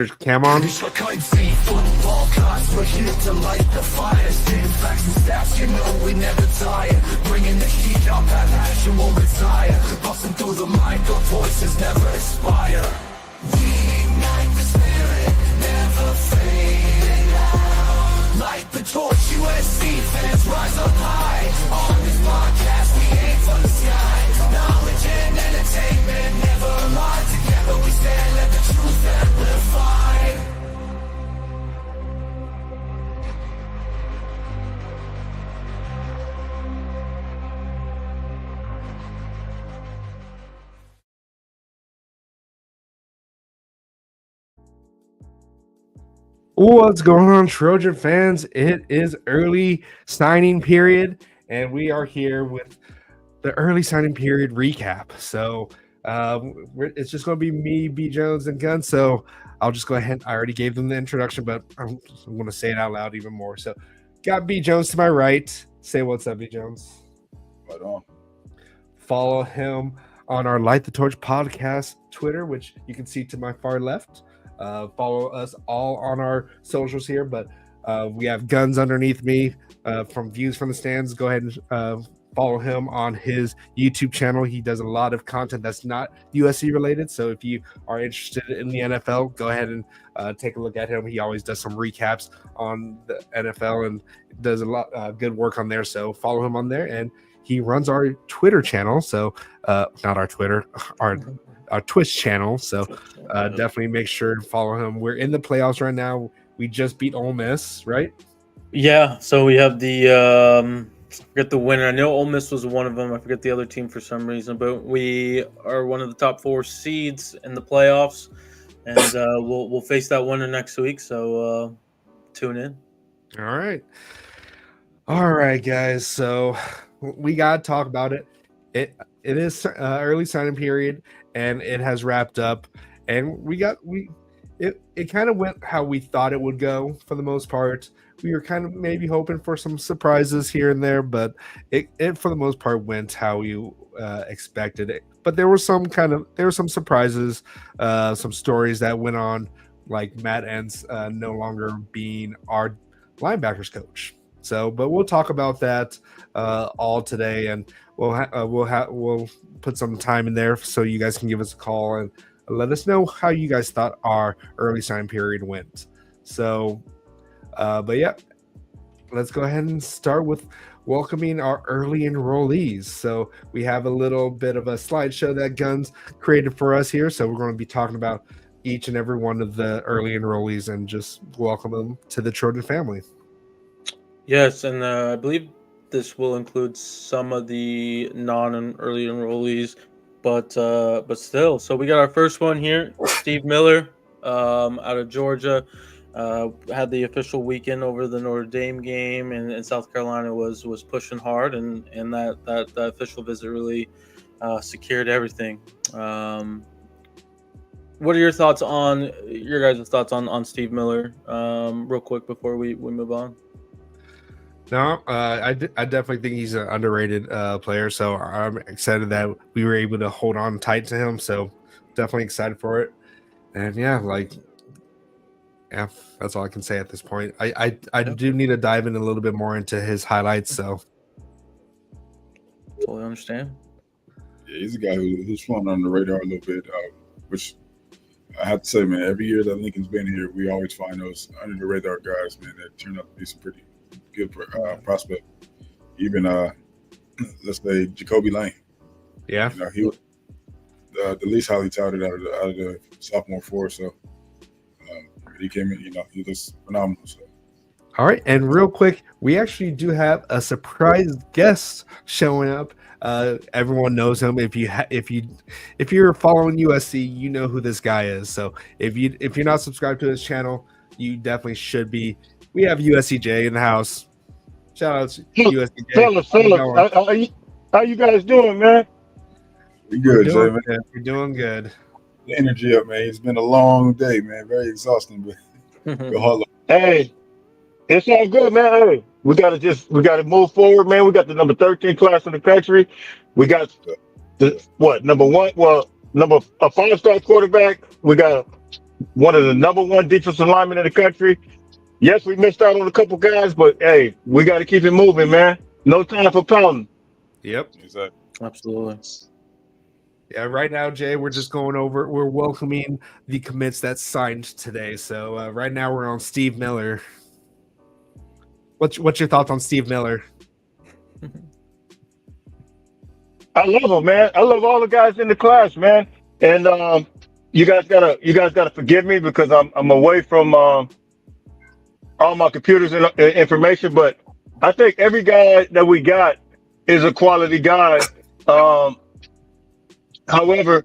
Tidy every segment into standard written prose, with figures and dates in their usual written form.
There's Cam on. Football cards, we're here to light the fire. Spitting facts and stats, you know we never tire. Bringing the heat up, that passion won't retire. Busting through the mic, our voices never expire. We ignite the spirit, never fading out. Light the torch, USC fans rise up high. On this podcast, we aim for the sky. Knowledge and entertainment never lie. Together we stand, let the truth amplify. What's going on, Trojan fans? It is early signing period, and we are here with the early signing period recap. So it's just going to be me, B. Jones, and Gun. So I'll just go ahead. I already gave them the introduction, but I'm going to say it out loud even more. So got B. Jones to my right. Say what's up, B. Jones. Right on. Follow him on our Light the Torch podcast Twitter, which you can see to my far left. Follow us all on our socials here, but we have Guns underneath me from Views from the Stands. Go ahead and follow him on his YouTube channel. He does a lot of content that's not USC related, so if you are interested in the NFL, go ahead and take a look at him. He always does some recaps on the NFL and does a lot good work on there, so follow him on there. And he runs our Twitter channel, so not our Twitter, our Twitch channel, so definitely make sure to follow him. We're in the playoffs right now. We just beat Ole Miss, right? Yeah, so we have the I forget the winner. I know Ole Miss was one of them. I forget the other team for some reason, but we are one of the top 4 seeds in the playoffs, and we'll face that winner next week. So tune in. All right, guys. So we gotta talk about it. It is early signing period, and it has wrapped up, and it kind of went how we thought it would go for the most part. We were kind of maybe hoping for some surprises here and there, but it for the most part went how you expected it. But there were some surprises, some stories that went on, like Matt Entz no longer being our linebackers coach. So, but we'll talk about that all today, and we'll put some time in there so you guys can give us a call and let us know how you guys thought our early sign period went. So, but yeah, let's go ahead and start with welcoming our early enrollees. So we have a little bit of a slideshow that Guns created for us here. So we're going to be talking about each and every one of the early enrollees and just welcome them to the Trojan family. Yes, and I believe this will include some of the non-early enrollees, but still. So we got our first one here, Steve Miller, out of Georgia. Had the official weekend over the Notre Dame game, and South Carolina was pushing hard, and that official visit really secured everything. What are your thoughts on your guys' thoughts on Steve Miller, real quick before we move on? No, I definitely think he's an underrated player, so I'm excited that we were able to hold on tight to him. So definitely excited for it. And yeah, that's all I can say at this point. I do need to dive in a little bit more into his highlights. So totally understand. Yeah, he's a guy who's flown on the radar a little bit, which I have to say, man, every year that Lincoln's been here, we always find those under the radar guys, man, that turn out to be some pretty good prospect. Even let's say Jacoby Lane. Yeah, he was the least highly touted out of the sophomore force. So he came in, he was phenomenal. So. All right, and real quick, we actually do have a surprise guest showing up. Everyone knows him. If you're following USC, you know who this guy is. So if you're not subscribed to his channel, you definitely should be. We have USCJ in the house. Shout out to USCJ. Fellas, how you guys doing, man? We good, Jay, man. We're doing good. The energy up, man. It's been a long day, man. Very exhausting, but hey, it's all good, man. Hey, we gotta move forward, man. We got the number 13 class in the country. We got the number 1, a 5-star quarterback. We got one of the number one defensive linemen in the country. Yes, we missed out on a couple guys, but hey, we got to keep it moving, man. No time for pouting. Yep. Exactly. Absolutely. Yeah, right now, Jay, we're just going over. We're welcoming the commits that signed today. So right now we're on Steve Miller. What's your thoughts on Steve Miller? I love him, man. I love all the guys in the class, man. And you guys gotta forgive me because I'm away from all my computers and information. But I think every guy that we got is a quality guy. However,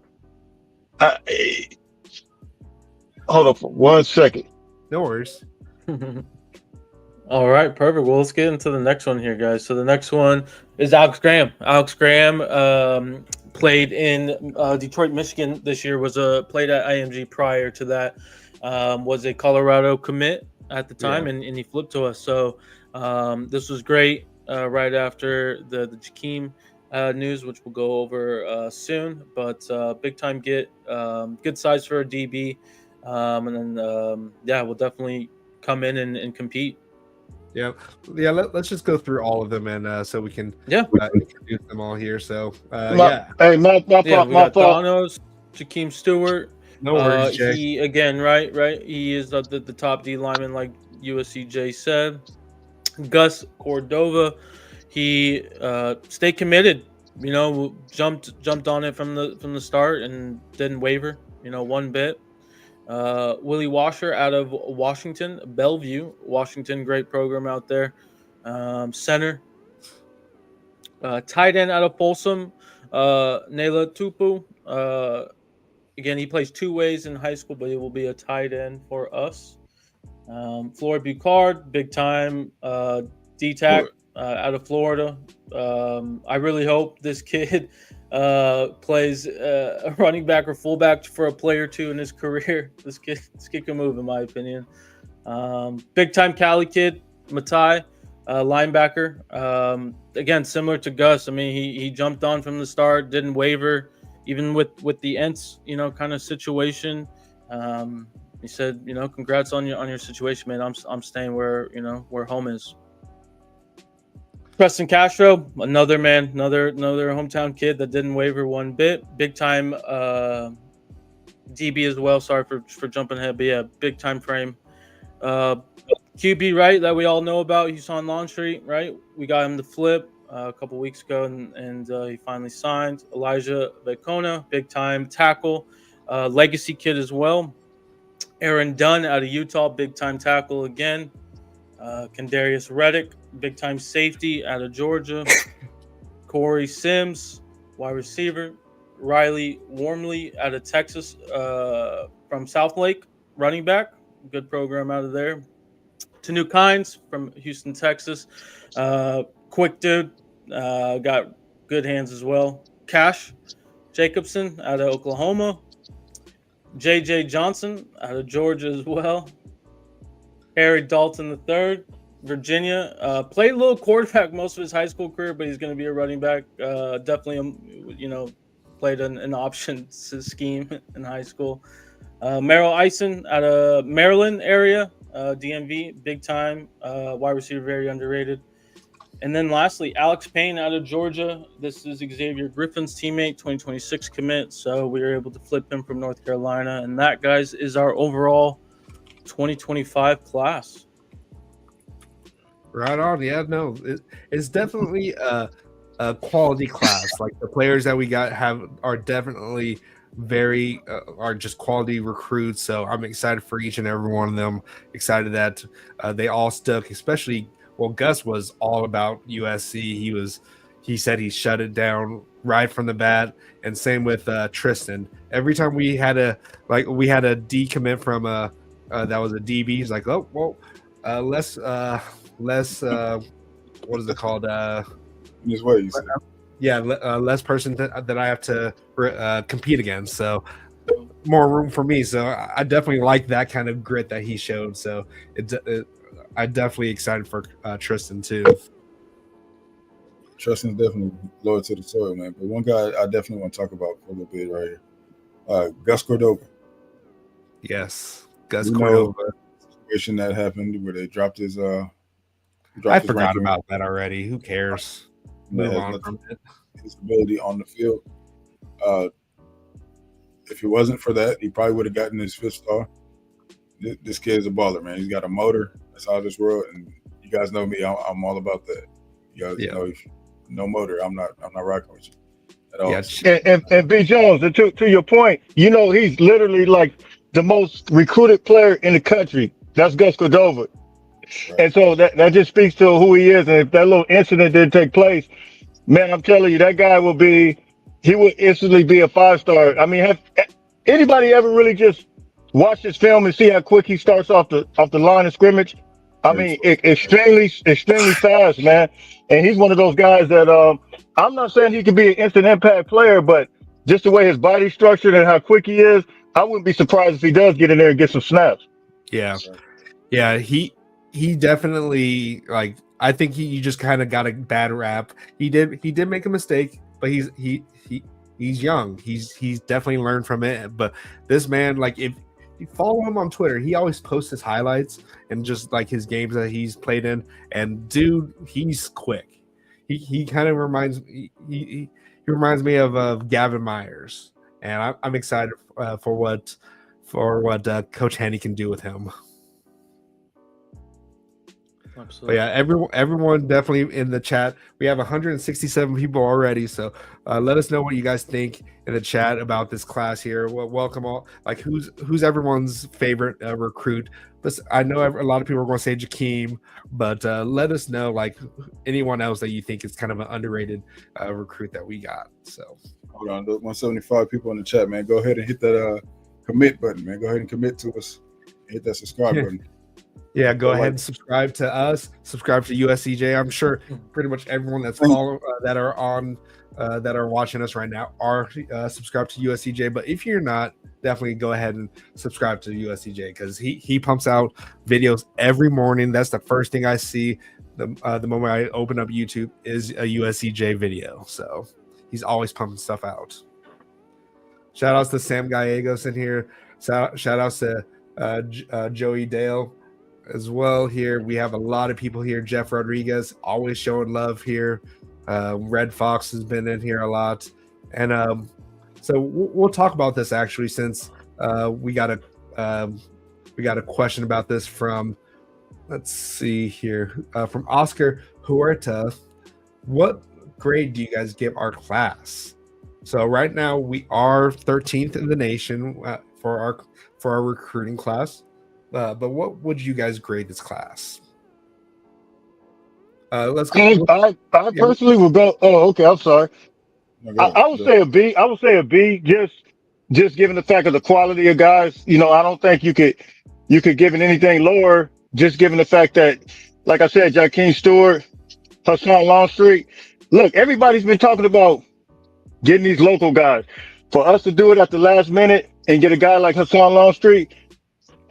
hold on for 1 second. No worries. All right, perfect. Well, let's get into the next one here, guys. So the next one is Alex Graham. Alex Graham played in Detroit, Michigan this year. Played at IMG prior to that. Was a Colorado commit at the time, and he flipped to us. So this was great. Right after the Jakeem news, which we'll go over soon. But big time get, good size for a DB, and then we'll definitely come in and compete. Yeah. Let's just go through all of them, and so we can introduce them all here. So Hey, my we got fault. Donos, Jakeem Stewart. No worries, Jay. He again, right. He is the top D lineman, like USC Jay said. Gus Cordova, he stayed committed. You know, jumped on it from the start and didn't waver. You know, one bit. Willie Washer out of Washington, Bellevue, Washington, great program out there. Center, tight end out of Folsom, Nela Tupu. Again, he plays two ways in high school, but he will be a tight end for us. Floyd Bucard, big time D-tack out of Florida. I really hope this kid plays a running back or fullback for a play or two in his career. This kid can move, in my opinion. Big time Cali kid, Matai, linebacker. Again, similar to Gus. I mean, he jumped on from the start, didn't waver, even with the Entz, kind of situation. He said, congrats on your situation, man. I'm staying where home is. Preston Castro, another hometown kid that didn't waver one bit. Big time DB as well. Sorry for jumping ahead, but yeah, big time frame. QB, right, that we all know about. He's on Lawn Street, right? We got him to flip a couple weeks ago, and he finally signed. Elijah Vekona, big time tackle, legacy kid as well. Aaron Dunn out of Utah, big time tackle again. Kendarius Reddick, big time safety out of Georgia. Corey Sims, wide receiver. Riley Wormley out of Texas, from South Lake, running back. Good program out of there. Tanu Kynes from Houston, Texas. Quick dude, got good hands as well. Cash Jacobson out of Oklahoma. JJ Johnson out of Georgia as well. Harry Dalton III, Virginia. Played a little quarterback most of his high school career, but he's going to be a running back. Definitely, played an option scheme in high school. Merrill Eisen out of Maryland area, DMV, big time wide receiver, very underrated. And then lastly, Alex Payne out of Georgia. This is Xavier Griffin's teammate, 2026 commit. So we were able to flip him from North Carolina. And that, guys, is our overall 2025 class. Right on. Yeah, no, it's definitely a quality class. Like the players that we got are definitely very are just quality recruits. So I'm excited for each and every one of them. Excited that they all stuck, especially. Well, Gus was all about USC. He said he shut it down right from the bat, and same with Tristan. Every time we had a D commit from that was a DB. He's like, oh well, less what is it called? His ways. Less person that I have to compete against. So more room for me. So I definitely like that kind of grit that he showed. So I'm definitely excited for Tristan too. Tristan's definitely loyal to the soil, man. But one guy I definitely want to talk about for a little bit right here, Gus Cordova. Yes, Gus We know Cordova. the situation that happened where they dropped his I his forgot ranking. about that already. Who cares? And that Move has on nothing from it. his ability on the field. If it wasn't for that, he probably would have gotten his 5th star. This kid's a baller, man. He's got a motor that's out of this world, and you guys know me. I'm all about that. You guys Yeah. know, if no motor, I'm not rocking with you at all. Yeah, And B Jones, and to your point, he's literally like the most recruited player in the country. That's Gus Cordova. Right. And so that just speaks to who he is. And if that little incident didn't take place, man, I'm telling you, that guy he would instantly be a 5-star. I mean, have anybody ever really just watch this film and see how quick he starts off the line of scrimmage? I mean, extremely fast, man. And he's one of those guys that I'm not saying he could be an instant impact player, but just the way his body's structured and how quick he is, I wouldn't be surprised if he does get in there and get some snaps. yeah, yeah. He definitely like. I think you just kind of got a bad rap. He did make a mistake, but he's young. He's definitely learned from it. But this man, like, if you follow him on Twitter, he always posts his highlights and just like his games that he's played in. And dude, he's quick. He kind of reminds he reminds me of Gavin Myers, and I'm excited for what Coach Henny can do with him. Absolutely. But yeah, everyone definitely in the chat. We have 167 people already, so let us know what you guys think in the chat about this class here. Well, welcome all. Like, who's everyone's favorite recruit? But I know a lot of people are going to say Jakeem, but let us know like anyone else that you think is kind of an underrated recruit that we got. So hold on, those 175 people in the chat, man. Go ahead and hit that commit button, man. Go ahead and commit to us. Hit that subscribe button. Yeah, go ahead and subscribe to us. Subscribe to USCJ. I'm sure pretty much everyone that's that are watching us right now are subscribed to USCJ. But if you're not, definitely go ahead and subscribe to USCJ because he pumps out videos every morning. That's the first thing I see the moment I open up YouTube is a USCJ video. So he's always pumping stuff out. Shout outs to Sam Gallegos in here. Shout outs to Joey Dale as well here. We have a lot of people here. Jeff Rodriguez always showing love here. Red Fox has been in here a lot, and so we'll talk about this actually since we got a question about this from, let's see here, from Oscar Huerta. What grade do you guys give our class? So right now we are 13th in the nation for our recruiting class. But what would you guys grade this class? Let's go. I personally would go. Oh, okay. I'm sorry. No, I would say a B. I would say a B. Just given the fact of the quality of guys, I don't think you could give it anything lower. Just given the fact that, like I said, Jakeem Stewart, Hassan Longstreet. Look, everybody's been talking about getting these local guys. For us to do it at the last minute and get a guy like Hassan Longstreet.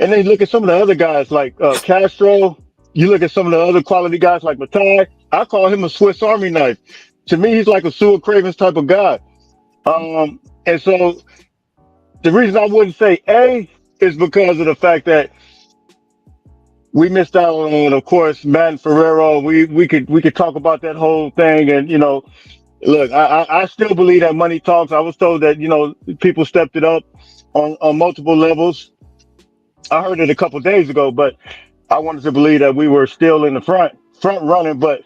And then you look at some of the other guys like Castro. You look at some of the other quality guys like Matai. I call him a Swiss Army knife. To me, he's like a Sewell Cravens type of guy. And so the reason I wouldn't say A is because of the fact that we missed out on, of course, Matt Ferrero. We could talk about that whole thing. And, look, I still believe that money talks. I was told that, people stepped it up on multiple levels. I heard it a couple of days ago, but I wanted to believe that we were still in the front running. But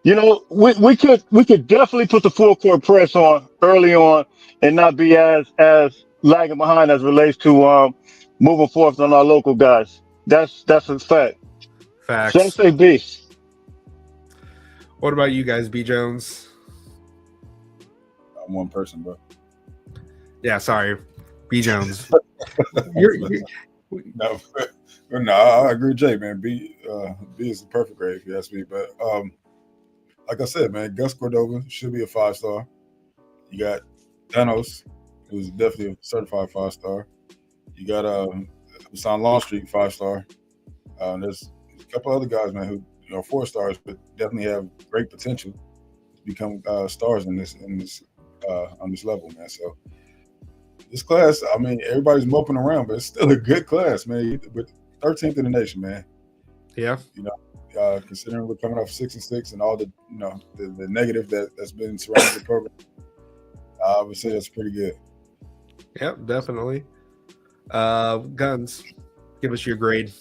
we could definitely put the full court press on early on and not be as lagging behind as relates to moving forth on our local guys. That's a fact. Facts. So I say B. What about you guys, B Jones? I'm one person, bro. Yeah, sorry, B Jones. No, I agree with Jay, man. B is the perfect grade if you ask me. But like I said, man, Gus Cordova should be a 5-star. You got Thanos, who's definitely a certified 5-star. You got Hassan Longstreet, 5-star. There's a couple other guys, man, who 4-stars, but definitely have great potential to become stars on this level, man. So this class, I mean, everybody's moping around, but it's still a good class, man. But 13th in the nation, man. Yeah. Considering we're coming off 6-6 and all the the negative that's been surrounding the program, I would say that's pretty good. Yep, definitely. Guns, give us your grade.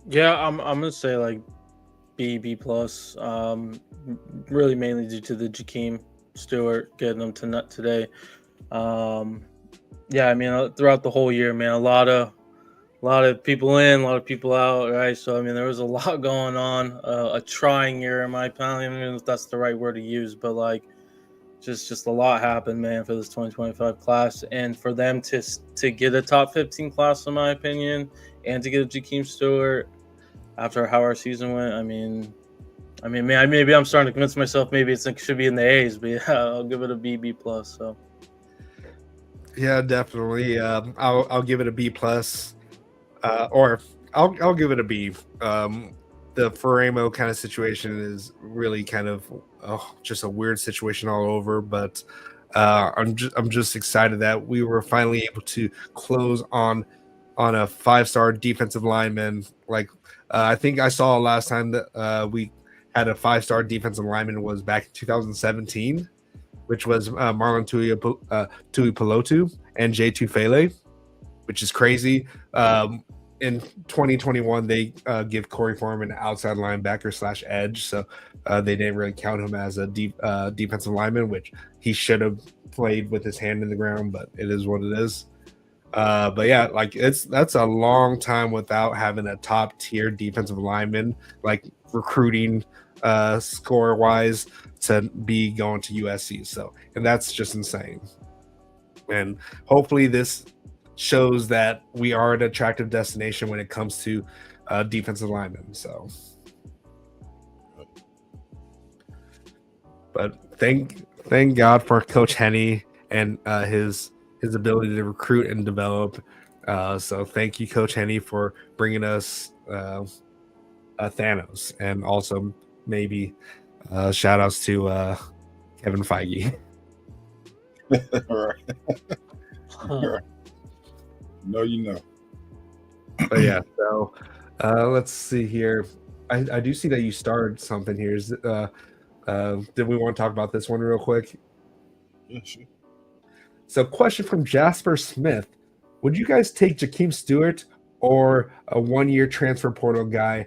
Yeah, I'm gonna say like B plus. Really mainly due to the Jakeem Stewart getting them to nut today. Yeah, I mean throughout the whole year, man, a lot of people in, a lot of people out, right? So I mean there was a lot going on. A trying year in my opinion. I don't know if that's the right word to use, but like just a lot happened, man, for this 2025 class, and for them to get a top 15 class, in my opinion, and to get a Jakeem Stewart after how our season went. I mean, maybe I'm starting to convince myself maybe it should be in the A's, but yeah, I'll give it a B plus. So yeah, definitely. I'll give it a B plus, or I'll give it a B. The Ferramo kind of situation is really kind of just a weird situation all over, but I'm just excited that we were finally able to close on a 5-star defensive lineman. Like I think I saw last time that we had a 5-star defensive lineman was back in 2017, which was Marlon Tuipulotu and Jay Tufele, which is crazy. In 2021, they give Corey Foreman an outside linebacker / edge, so they didn't really count him as a defensive lineman, which he should have played with his hand in the ground, but it is what it is. But yeah, like that's a long time without having a top tier defensive lineman, like recruiting score wise, to be going to USC. So, and that's just insane. And hopefully this shows that we are an attractive destination when it comes to defensive linemen. So, but thank God for Coach Henne and his ability to recruit and develop. So thank you, Coach Henne, for bringing us Thanos, and also maybe shout outs to Kevin Feige. All right. No, you know. But yeah, so let's see here. I do see that you started something here. Did we want to talk about this one real quick? Yeah, sure. So, question from Jasper Smith: would you guys take Jakeem Stewart or a 1-year transfer portal guy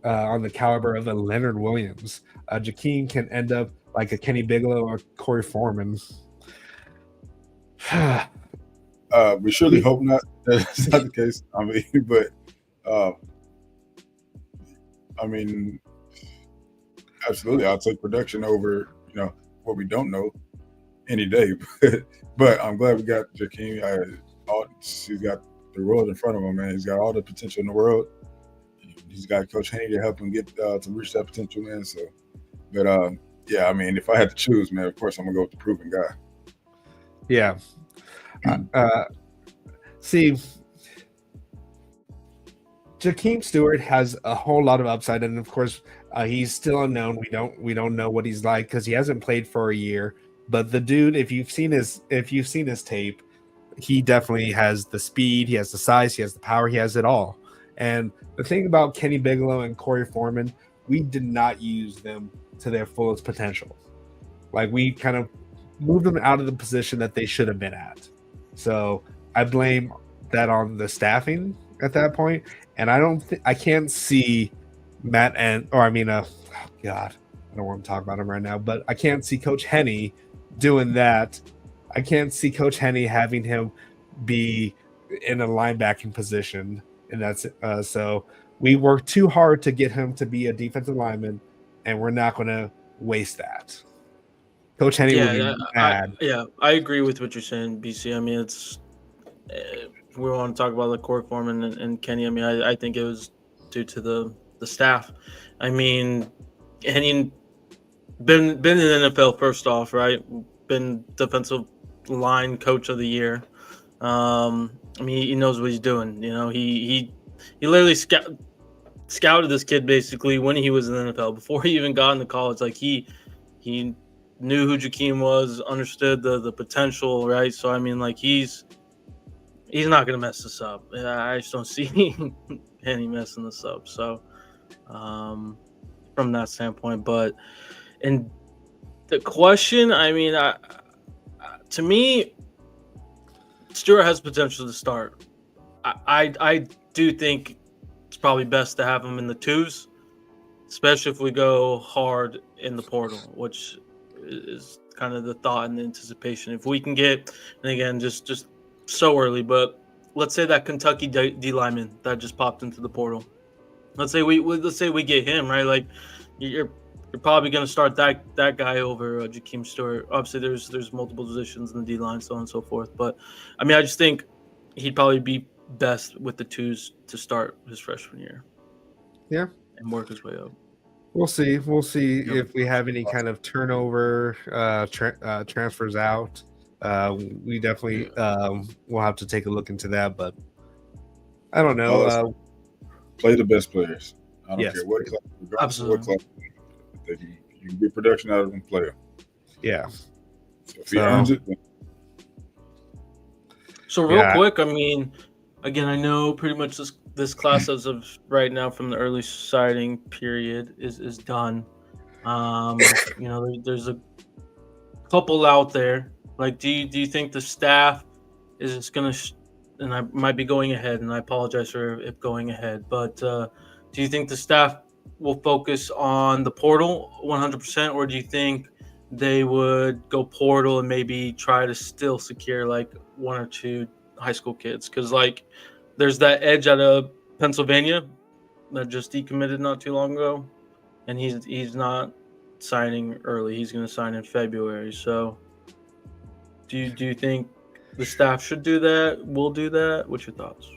on the caliber of a Leonard Williams? Jakeem can end up like a Kenny Bigelow or Corey Foreman. We surely hope not. That's not the case. I mean, but I mean, absolutely, I'll take production over what we don't know any day. But I'm glad we got Jakeem. He's got the world in front of him, man. He's got all the potential in the world. He's got Coach Henne to help him get to reach that potential, man. So, but yeah, I mean, if I had to choose, man, of course I'm gonna go with the proven guy. Yeah. See, Jakeem Stewart has a whole lot of upside, and of course, he's still unknown. We don't know what he's like because he hasn't played for a year. But the dude, if you've seen his tape, he definitely has the speed, he has the size, he has the power, he has it all. And the thing about Kenny Bigelow and Corey Foreman, we did not use them to their fullest potential. Like, we kind of moved them out of the position that they should have been at. So I blame that on the staffing at that point. And I can't see God, I don't want to talk about him right now, but I can't see Coach Henne doing that. I can't see Coach Henne having him be in a linebacking position. And that's so we worked too hard to get him to be a defensive lineman, and we're not going to waste that. Coach Henne would be mad. I agree with what you're saying, BC. I mean, it's we want to talk about the Corey Foreman and Kenny. I mean, I think it was due to the staff. I mean, Henne been in the NFL first off, right? Been defensive line coach of the year. I mean, he knows what he's doing. He literally scouted this kid basically when he was in the NFL before he even got into college. Like he knew who Jakeem was, understood the potential, right? So I mean, like he's he's not going to mess this up. I just don't see Penny messing this up. So, from that standpoint, but and the question, I mean, to me, Stewart has potential to start. I do think it's probably best to have him in the twos, especially if we go hard in the portal, which is kind of the thought and the anticipation. If we can get, and again, just so early, but let's say that Kentucky D lineman that just popped into the portal. Let's say we get him, right? Like you're probably going to start that guy over Jakeem Stewart. Obviously, there's multiple positions in the D line, so on and so forth. But I mean, I just think he'd probably be best with the twos to start his freshman year. Yeah, and work his way up. We'll see. We'll see if we have any kind of turnover transfers out. We definitely will have to take a look into that, but I don't know. Play the best players. I don't Yes. care what class, regardless of Absolutely. what class. They you can get production out of them, play them. Yeah. So if he earns it, then So real Yeah. quick, I mean, again, I know pretty much this class as of right now from the early signing period is done. You know, there's a couple out there. Like, do you think the staff is just gonna? And I might be going ahead, and I apologize for it going ahead. But do you think the staff will focus on the portal 100%, or do you think they would go portal and maybe try to still secure like one or two high school kids? Because like there's that edge out of Pennsylvania that just decommitted not too long ago, and he's not signing early. He's going to sign in February. So do you think the staff should do that? Will do that? What's your thoughts?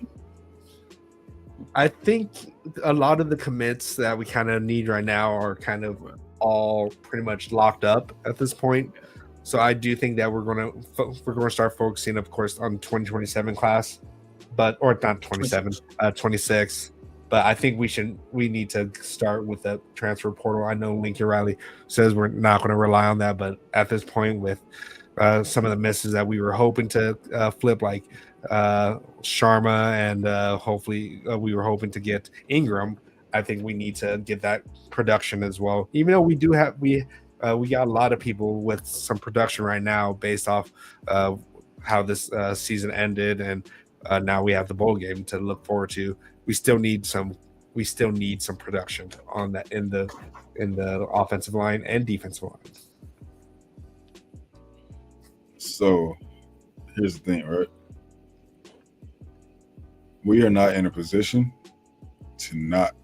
I think a lot of the commits that we kind of need right now are kind of all pretty much locked up at this point. So I do think that we're going to start focusing, of course, on 2027 class, or not 27, 26. But I think we need to start with the transfer portal. I know Lincoln Riley says we're not going to rely on that, but at this point, with some of the misses that we were hoping to flip, like Sharma, and hopefully we were hoping to get Ingram, I think we need to get that production as well. Even though we got a lot of people with some production right now based off how this season ended, and now we have the bowl game to look forward to. We still need some production on that in the offensive line and defensive line. So here's the thing, right? We are not in a position to not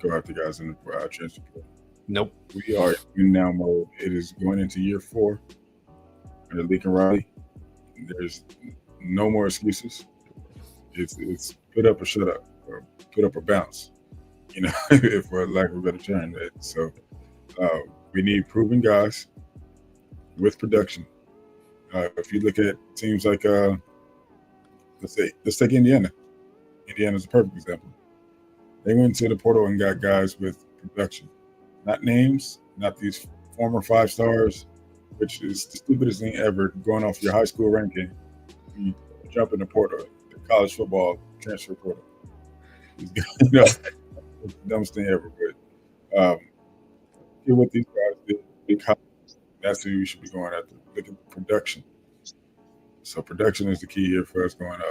go after guys in the transfer portal. Nope. We are in now mode. It is going into year 4 under Lincoln Riley. There's no more excuses. It's put up or shut up, or put up or bounce, you know, if for lack of a better term. So we need proven guys with production. If you look at teams like, let's take Indiana. Indiana's a perfect example. They went to the portal and got guys with production, not names, not these former 5 stars, which is the stupidest thing ever. Going off your high school ranking, you jump in the portal, the college football transfer portal. You know, it's the dumbest thing ever. But get what these guys did in college. That's who you should be going after. Look at production. So production is the key here for us going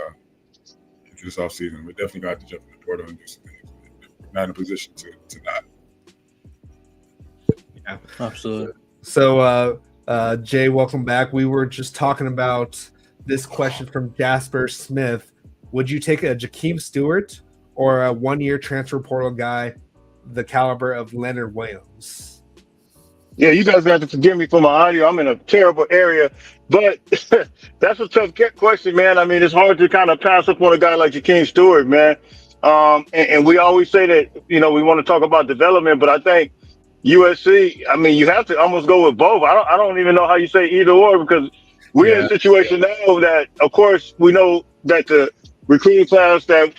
into this offseason. We're definitely going to have to jump in the portal and do some things. We're not in a position to not. Yeah, Absolutely. So, Jay, welcome back. We were just talking about this question from Jasper Smith. Would you take a Jakeem Stewart or a one-year transfer portal guy, the caliber of Leonard Williams? Yeah, you guys have to forgive me for my audio. I'm in a terrible area, but that's a tough question, man. I mean, it's hard to kind of pass up on a guy like Jakeem Stewart, man. And we always say that, you know, we want to talk about development, but I think USC, I mean, you have to almost go with both. I don't even know how you say either or, because we're in a situation now that, of course, we know that the recruiting class the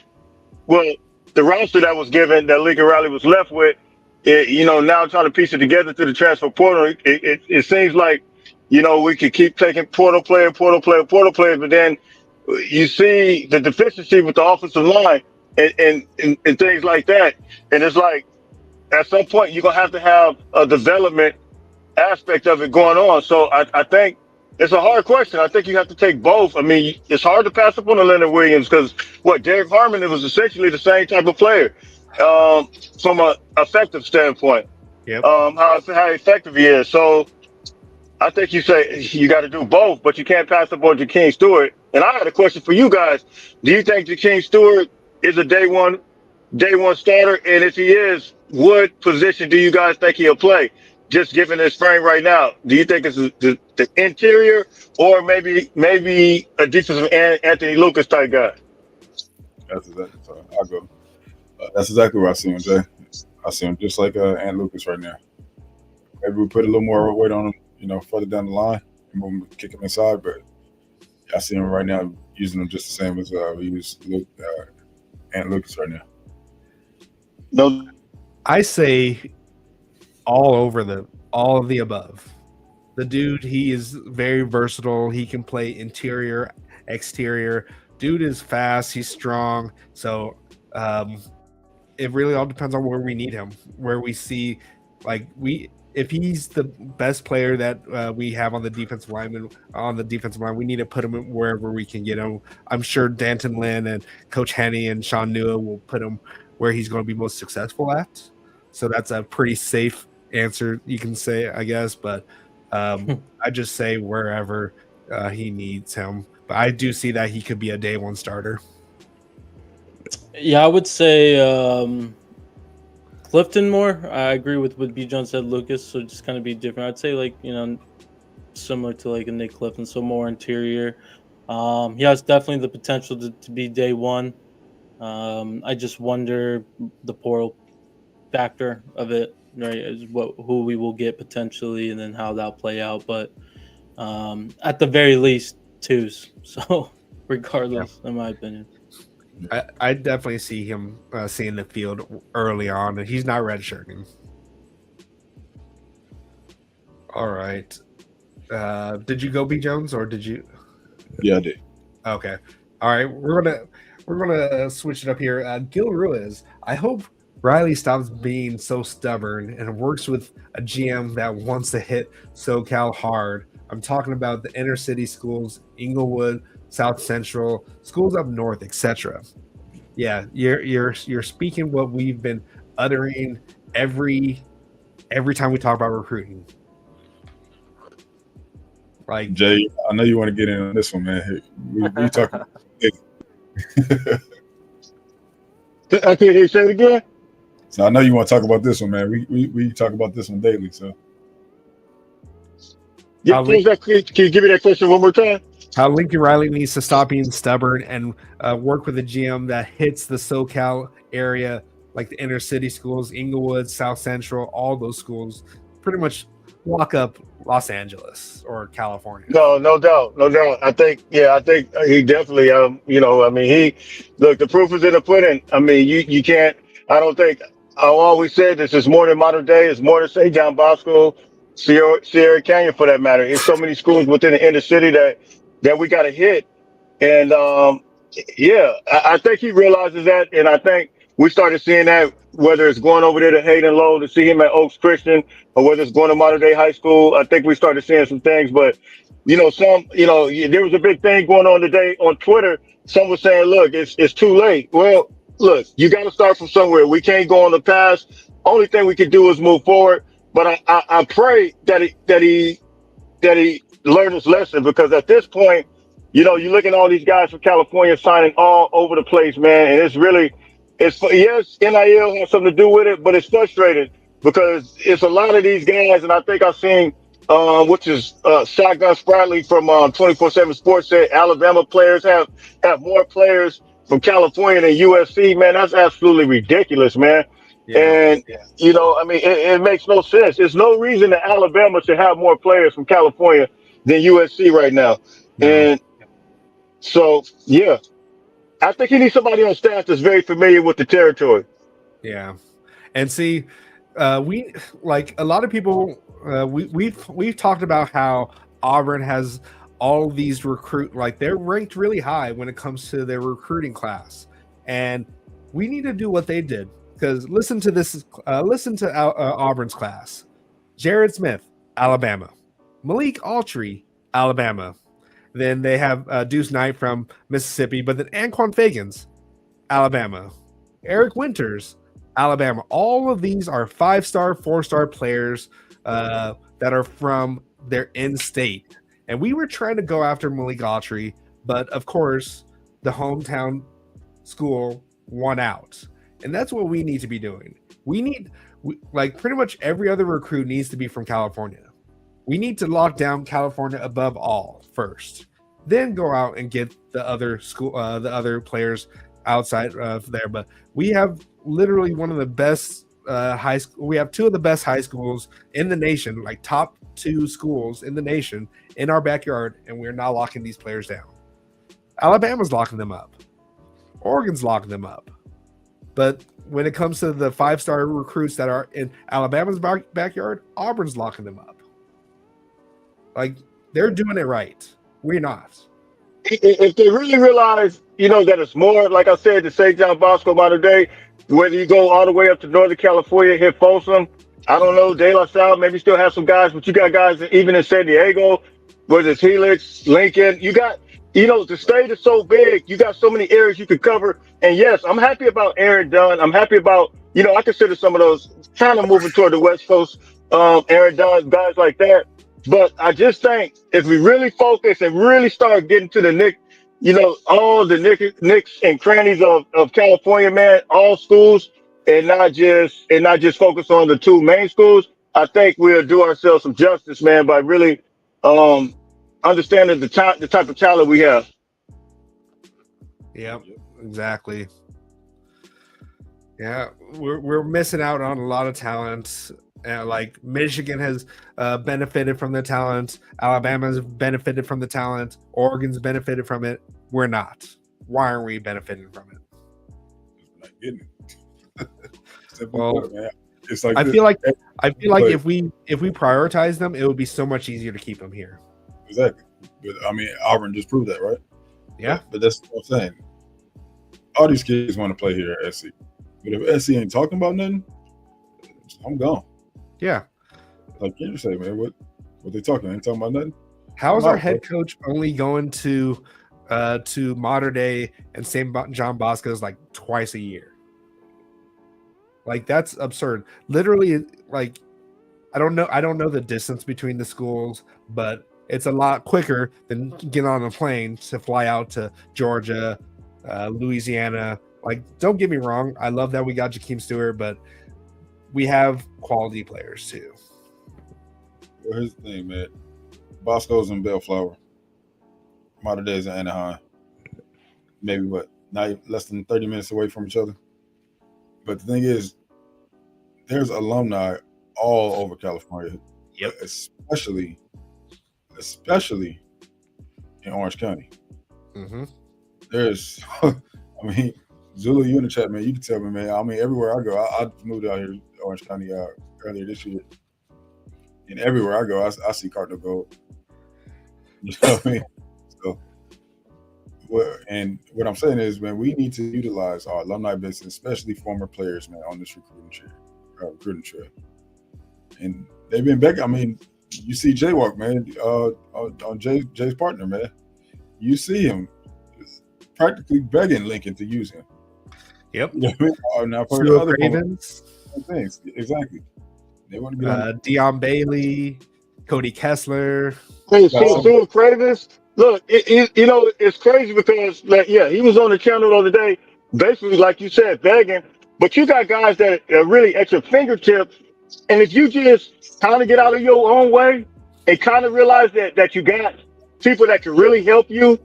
roster that was given, that Lincoln Riley was left with, you know, now trying to piece it together through the transfer portal, it seems like, you know, we could keep taking portal player, but then you see the deficiency with the offensive line and things like that. And it's like at some point you're gonna have a development aspect of it going on. So I think it's a hard question. I think you have to take both. I mean, it's hard to pass up on the Leonard Williams because Derek Harmon, it was essentially the same type of player from a effective standpoint. Yep. How effective he is. So I think you say you got to do both, but you can't pass up on Jakeem Stewart. And I had a question for you guys. Do you think Jakeem Stewart is a day one starter? And if he is, what position do you guys think he'll play? Just given his frame right now, do you think it's the interior or maybe a defensive Anthony Lucas type guy? That's exactly so I'll go. That's exactly what I see him, Jay. I see him just like Ant Lucas right now. Maybe we put a little more weight on him, further down the line and move him, kick him inside. But I see him right now using him just the same as we use Ant Lucas right now. No, I say all of the above. The dude, he is very versatile. He can play interior, exterior. Dude is fast. He's strong. So it really all depends on where we need him, where we see, if he's the best player that we have on the defensive line, we need to put him wherever we can get him. I'm sure Danton Lynn and Coach Henney and Sean Nua will put him where he's going to be most successful at. So that's a pretty safe answer, you can say, I guess. But I just say wherever he needs him. But I do see that he could be a day one starter. Yeah, I would say Clifton more. I agree with what B. John said, Lucas. So just kind of be different. I'd say similar to a Nick Clifton, so more interior. He has definitely the potential to be day one. I just wonder the portal factor of it, right? Is who we will get potentially, and then how that'll play out. But at the very least, twos. So regardless, in my opinion. I definitely see him seeing the field early on, and he's not redshirting. All right. Did you go B. Jones or did you? Yeah, I did. Okay. All right. We're gonna switch it up here. Gil Ruiz. I hope Riley stops being so stubborn and works with a GM that wants to hit SoCal hard. I'm talking about the inner city schools, Inglewood, South Central, schools up north, etc. Yeah, you're speaking what we've been uttering every time we talk about recruiting. Like Jay, I know you want to get in on this one, man. We talking. I can't hear you say it again. So I know you want to talk about this one, man. We talk about this one daily. So Yeah, can you give me that question one more time? How Lincoln Riley needs to stop being stubborn and work with a GM that hits the SoCal area, like the inner city schools, Inglewood, South Central, all those schools, pretty much lock up Los Angeles or California. No doubt. I think he definitely, the proof is in the pudding. I mean, you can't, I always said this is more than modern day. It's more than St. John Bosco, Sierra Canyon for that matter. There's so many schools within the inner city that we got to hit. And I think he realizes that. And I think we started seeing that, whether it's going over there to Hayden Low to see him at Oaks Christian or whether it's going to modern day high school. I think we started seeing some things, but there was a big thing going on today on Twitter. Some was saying, look, it's too late. Well, look, you got to start from somewhere. We can't go on the past. Only thing we can do is move forward. But I pray that he learned his lesson, because at this point, you're looking at all these guys from California signing all over the place, man. And yes, NIL has something to do with it, but it's frustrating because it's a lot of these guys. And I think I've seen, which is Shotgun Spratly from 24/7 Sports said Alabama players have more players from California than USC, man. That's absolutely ridiculous, man. Yeah. And, it makes no sense. There's no reason that Alabama should have more players from California than USC right now. No. And so, yeah, I think he needs somebody on staff that's very familiar with the territory. Yeah. And see, we like a lot of people, we've talked about how Auburn has all of these they're ranked really high when it comes to their recruiting class, and we need to do what they did. Because listen to this, listen to Auburn's class: Jared Smith, Alabama; Malik Altry, Alabama. Then they have Deuce Knight from Mississippi, but then Anquan Fagans, Alabama; Eric Winters, Alabama. All of these are 5-star, 4-star players that are from their in-state. And we were trying to go after Malik Altry, but of course, the hometown school won out. And that's what we need to be doing. Pretty much every other recruit needs to be from California. We need to lock down California above all first, then go out and get the other players outside of there. But we have literally one of the best high school. We have two of the best high schools in the nation, like top 2 schools in the nation, in our backyard, and we're not locking these players down. Alabama's locking them up. Oregon's locking them up. But when it comes to the 5-star recruits that are in Alabama's backyard, Auburn's locking them up. Like, they're doing it right. We're not. If they really realize, that it's more, like I said, the St. John Bosco modern day, whether you go all the way up to Northern California, hit Folsom, I don't know, De La Salle, maybe still have some guys, but you got guys even in San Diego, whether it's Helix, Lincoln, you got, the state is so big, you got so many areas you could cover. And yes, I'm happy about Aaron Dunn. I'm happy about, I consider some of those kind of moving toward the West Coast, Aaron Dunn, guys like that. But I just think if we really focus and really start getting to the all the nicks and crannies of California, man, all schools, and not just focus on the 2 main schools, I think we'll do ourselves some justice, man, by really understanding the type of talent we have. Yep, exactly. Yeah, we're missing out on a lot of talent. Like Michigan has benefited from the talent. Alabama's benefited from the talent. Oregon's benefited from it. We're not. Why aren't we benefiting from it? Not getting it. Well, it's like I feel like if we prioritize them, it would be so much easier to keep them here. Exactly. But I mean, Auburn just proved that, right? Yeah. But that's what I'm saying. All these kids want to play here at SC. But if SC ain't talking about nothing, I'm gone. Yeah. Like you say, man, what they talking? Ain't talking about nothing. How is our head coach only going to Modern Day and St. John Bosco's like twice a year? Like, that's absurd. Literally, like, I don't know the distance between the schools, but it's a lot quicker than getting on a plane to fly out to Georgia, Louisiana. Like, don't get me wrong, I love that we got Jakeem Stewart, but we have quality players too. Well, here's the thing, man. Bosco's in Bellflower. Modern Day is in Anaheim. Maybe not less than 30 minutes away from each other. But the thing is, there's alumni all over California. Yep. Especially in Orange County. Mm-hmm. There's, I mean, Zulu, you in the chat, man. You can tell me, man. I mean, everywhere I go, I moved out here to Orange County earlier this year. And everywhere I go, I see Cardinal Gold. You know what I mean? So, what I'm saying is, man, we need to utilize our alumni base, especially former players, man, on this recruiting trail. And they've been back. I mean, you see Jaywalk, man, on Jay's partner, man. You see him practically begging Lincoln to use him. Yep. You know what I mean? Now for the other things, exactly. They want to be Deion Bailey, Cody Kessler. Hey, Stuart Cravens. Look, it's crazy because, he was on the channel the other day, basically, like you said, begging. But you got guys that are really at your fingertips, and if you just kind of get out of your own way and kind of realize that you got people that can really help you,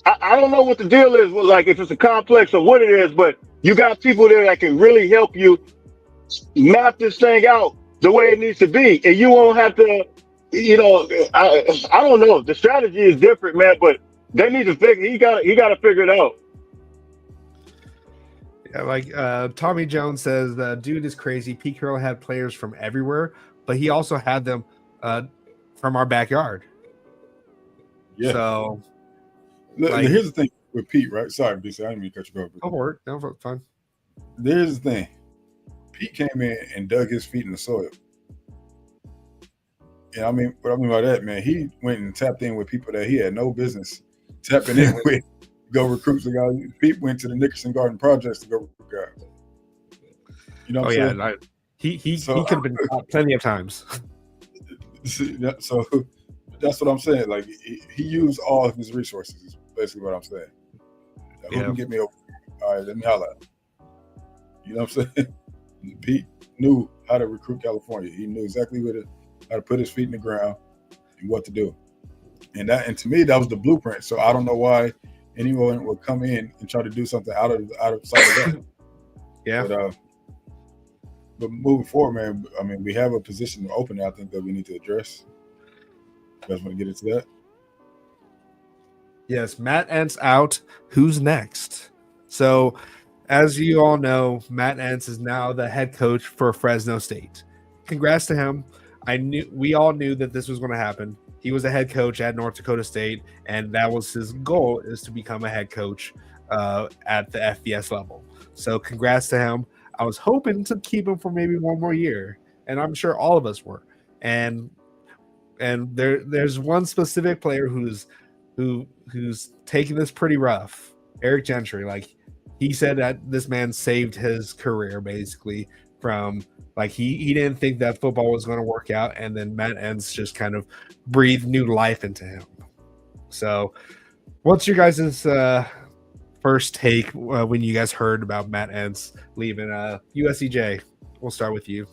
I don't know what the deal is, like if it's a complex or what it is, but you got people there that can really help you map this thing out the way it needs to be, and you won't have to. I don't know. The strategy is different, man, but they need to figure. He got to figure it out. Yeah, like Tommy Jones says, the dude is crazy. Pete Carroll had players from everywhere, but he also had them from our backyard. Yeah. So Look, like- here's the thing with Pete, right? Sorry, BC, I didn't mean to cut you off. go for it. No, it's fine. There's the thing. Pete came in and dug his feet in the soil. And I mean, what I mean by that, man, he went and tapped in with people that he had no business tapping in with. Go recruit the guys. Pete went to the Nickerson Garden Projects to go recruit guys. You know what I'm saying? He So- could have been caught plenty of times. So that's what I'm saying. Like he used all of his resources. Is basically what I'm saying. Who Yeah. can get me over? All right, let me holler. You know what I'm saying? Pete knew how to recruit California. He knew exactly how to put his feet in the ground and what to do. And to me, that was the blueprint. So I don't know why anyone would come in and try to do something out of sight of that. Yeah. But moving forward, man, I mean, we have a position open. I think that we need to address. You guys want to get into that? Yes, Matt Entz out. Who's next? So, as you all know, Matt Entz is now the head coach for Fresno State. Congrats to him. We all knew that this was going to happen. He was a head coach at North Dakota State, and that was his goal, is to become a head coach at the FBS level. So, congrats to him. I was hoping to keep him for maybe one more year, and I'm sure all of us were. And there's one specific player who's taking this pretty rough. Eric Gentry, like he said that this man saved his career basically from like he didn't think that football was going to work out, and then Matt Entz just kind of breathed new life into him. So, what's your guys' first take when you guys heard about Matt Entz leaving USCJ? We'll start with you.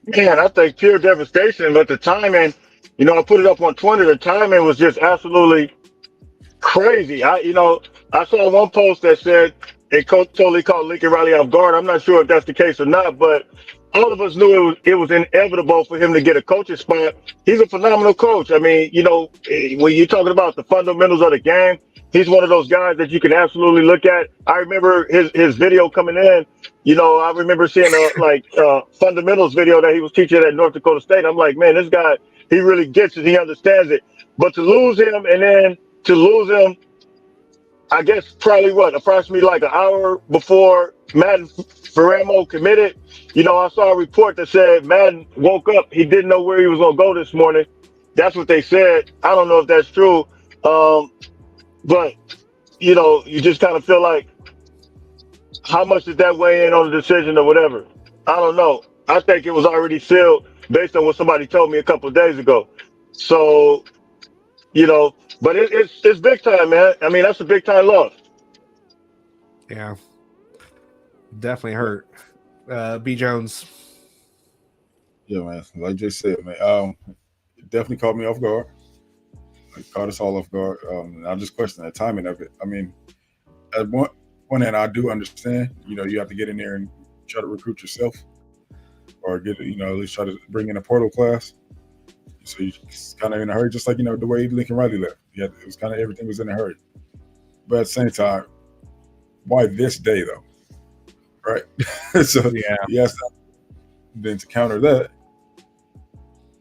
Man, I think pure devastation, but the timing, I put it up on Twitter. The timing was just absolutely crazy. I saw one post that said it totally caught Lincoln Riley off guard. I'm not sure if that's the case or not, but all of us knew it was inevitable for him to get a coaching spot. He's a phenomenal coach. I mean, when you're talking about the fundamentals of the game, he's one of those guys that you can absolutely look at. I remember his video coming in. I remember seeing a fundamentals video that he was teaching at North Dakota State. I'm like, man, this guy, he really gets it. He understands it. But to lose him, I guess probably approximately like an hour before Madden Ferramo committed. I saw a report that said Madden woke up. He didn't know where he was going to go this morning. That's what they said. I don't know if that's true. But, you just kind of feel like, how much did that weigh in on the decision or whatever? I don't know. I think it was already sealed based on what somebody told me a couple of days ago. So, but it's big time, man. I mean, that's a big time loss. Yeah, definitely hurt. B. Jones. Yeah, man. Like Jay said, man, it definitely caught me off guard. It caught us all off guard. And I just question the timing of it. I mean, at one hand, I do understand. You have to get in there and try to recruit yourself, or get at least try to bring in a portal class. So you're kind of in a hurry, just like the way Lincoln Riley left. Yeah, it was kind of everything was in a hurry. But at the same time, why this day though? Right? So Yeah. yes. Then to counter that,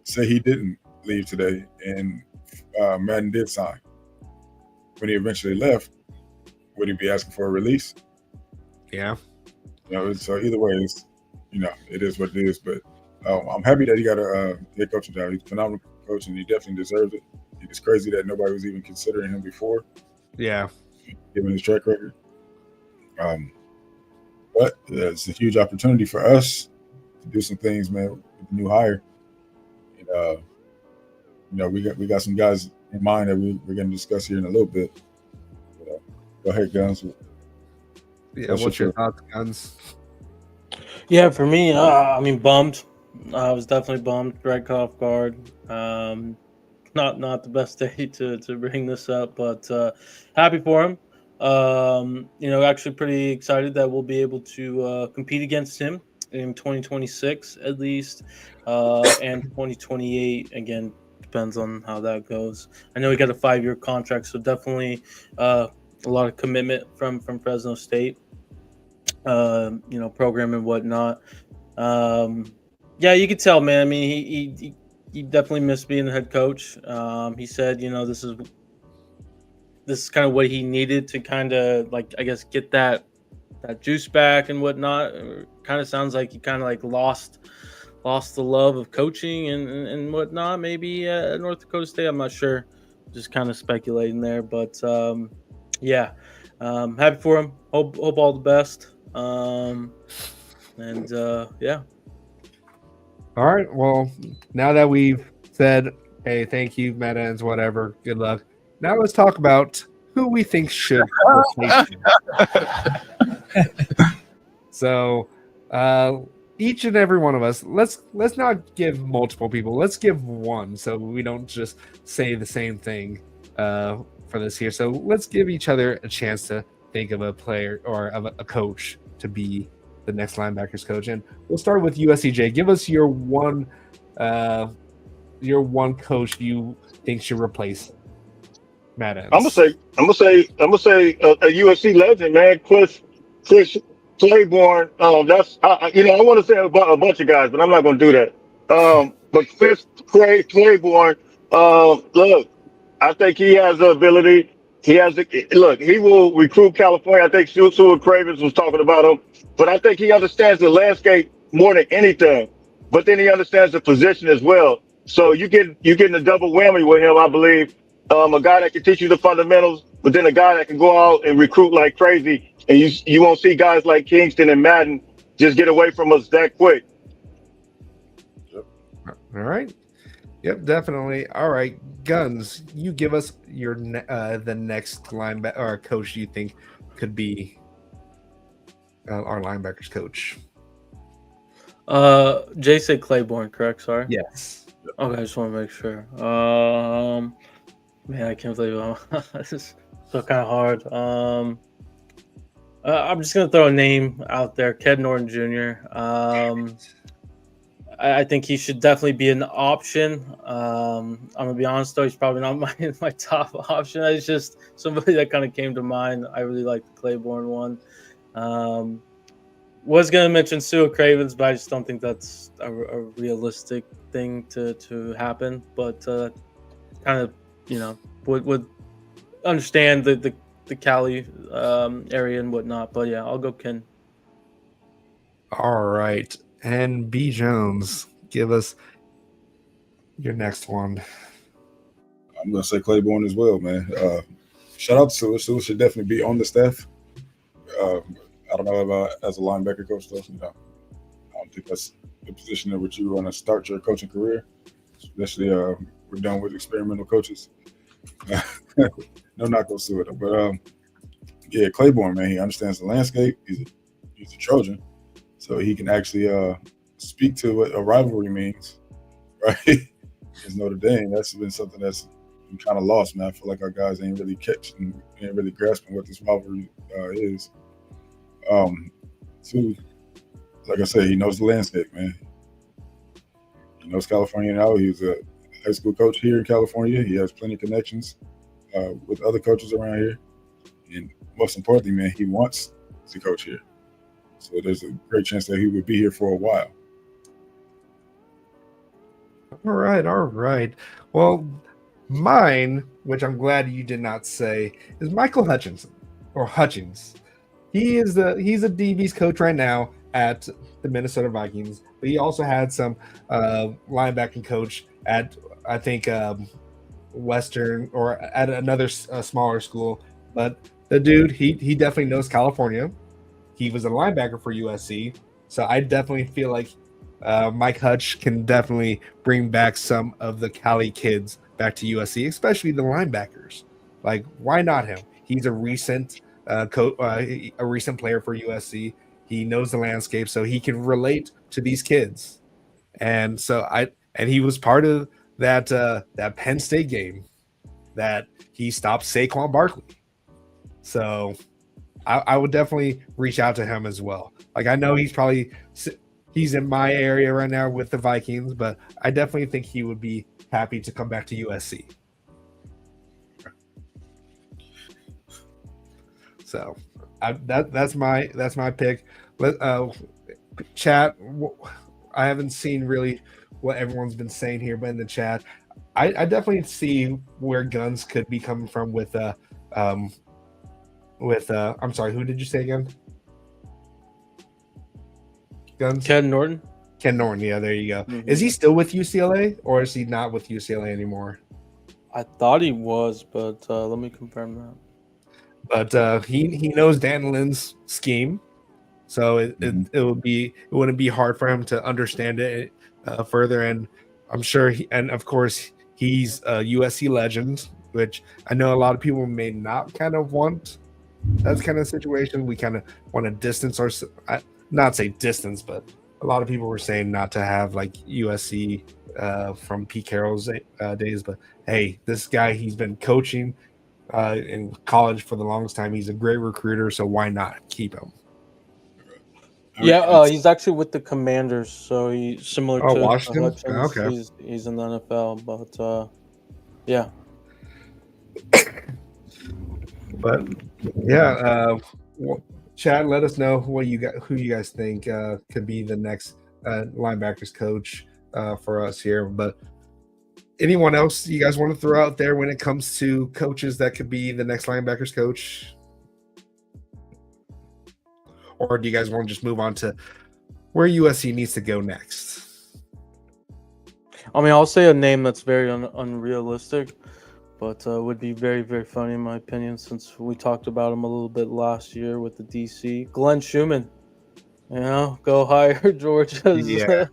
say he didn't leave today, and Madden did sign. When he eventually left, would he be asking for a release? Yeah. So either way, it is what it is. But I'm happy that he got a head coaching job. He's a phenomenal coach, and he definitely deserves it. It's crazy that nobody was even considering him before, Yeah. given his track record. But it's a huge opportunity for us to do some things, man, with the new hire. And, we got some guys in mind that we're going to discuss here in a little bit. But, go ahead, Guns. Yeah. What's your thoughts, Guns? Yeah, for me, I mean, bummed. I was definitely bummed, right off guard. Not the best day to bring this up, but happy for him. Actually pretty excited that we'll be able to compete against him in 2026 at least, and 2028 again. Depends on how that goes. I know he got a 5-year contract, so definitely a lot of commitment from Fresno State. Program and whatnot. Yeah, you could tell, man. I mean, he he definitely missed being the head coach. He said, this is kind of what he needed to kind of like, I guess, get that juice back and whatnot. Kind of sounds like he kind of like lost the love of coaching and whatnot. Maybe at North Dakota State, I'm not sure. Just kind of speculating there, but yeah, happy for him. Hope all the best. And yeah. All right. Well, now that we've said, hey, thank you, Matt Entz, whatever, good luck. Now let's talk about who we think should replace him. So, each and every one of us, let's not give multiple people. Let's give one, so we don't just say the same thing for this here. So let's give each other a chance to think of a player or of a coach to be the next linebackers coach. And we'll start with USCJ. Give us your one coach you think should replace Matt Entz. I'm gonna say a USC legend, man, Chris Claiborne. That's I want to say a bunch of guys, but I'm not gonna do that. But Chris Claiborne, look, I think he has the ability. He will recruit California. I think Sue Cravens was talking about him, but I think he understands the landscape more than anything. But then he understands the position as well. So you're getting a double whammy with him, I believe. A guy that can teach you the fundamentals, but then a guy that can go out and recruit like crazy, and you won't see guys like Kingston and Madden just get away from us that quick. All right. Yep, definitely. All right, Guns, you give us your the next linebacker or coach you think could be our linebackers coach. Jay said Claiborne, correct? Sorry. Yes. Okay, I just want to make sure. Man, I can't believe this is so kind of hard. I'm just gonna throw a name out there, Ked Norton Jr. I think he should definitely be an option. I'm gonna be honest though, he's probably not my top option. It's just somebody that kind of came to mind. I really like the Claiborne one. Was gonna mention Sue Cravens, but I just don't think that's a realistic thing to happen. But kind of, would understand the Cali area and whatnot. But yeah, I'll go Ken. All right. And B. Jones, give us your next one. I'm gonna say Claiborne as well, man. Shout out to Sue. Sue should definitely be on the staff. I don't know about as a linebacker coach though. I don't think that's the position in which you want to start your coaching career. Especially we're done with experimental coaches. No knock on Sue, but yeah, Claiborne, man, he understands the landscape. He's a Trojan. So he can actually speak to what a rivalry means, right? Because Notre Dame, that's been something that's been kind of lost, man. I feel like our guys ain't really catching, ain't really grasping what this rivalry is. Two, like I said, he knows the landscape, man. He knows California now. He was a high school coach here in California. He has plenty of connections with other coaches around here. And most importantly, man, he wants to coach here. So there's a great chance that he would be here for a while. All right. Well, mine, which I'm glad you did not say, is Michael Hutchins. He's a DB's coach right now at the Minnesota Vikings, but he also had some linebacking coach at, I think, Western or at another smaller school. But the dude, he definitely knows California. He was a linebacker for USC, so I definitely feel like Mike Hutch can definitely bring back some of the Cali kids back to USC, especially the linebackers. Like, why not him? He's a recent a recent player for USC. He knows the landscape, so he can relate to these kids. And so he was part of that Penn State game that he stopped Saquon Barkley. So I would definitely reach out to him as well. Like, I know he's in my area right now with the Vikings, but I definitely think he would be happy to come back to USC. So that's my pick. Chat. I haven't seen really what everyone's been saying here, but in the chat, I definitely see where Guns could be coming from with I'm sorry, who did you say again? Guns? Ken Norton. Ken Norton, yeah, there you go. Mhm. Is he still with UCLA or is he not with UCLA anymore? I thought he was, but let me confirm that. But he knows Dan Lynn's scheme, so it wouldn't be hard for him to understand it further. And I'm sure, and of course, he's a USC legend, which I know a lot of people may not kind of want. That's kind of situation. We kind of want to distance ourselves, not say distance, but a lot of people were saying not to have like USC from Pete Carroll's days. But hey, this guy, he's been coaching in college for the longest time. He's a great recruiter, so why not keep him? Yeah, he's actually with the Commanders, so he's similar to Washington. Hutchins. Okay, he's in the NFL, but yeah. But yeah, Chad, let us know who you guys think could be the next linebackers coach for us here. But anyone else you guys want to throw out there when it comes to coaches that could be the next linebackers coach? Or do you guys want to just move on to where USC needs to go next? I mean, I'll say a name that's very unrealistic, but would be very, very funny in my opinion, since we talked about him a little bit last year with the DC. Glenn Schumann, go hire Georgia's. Yeah.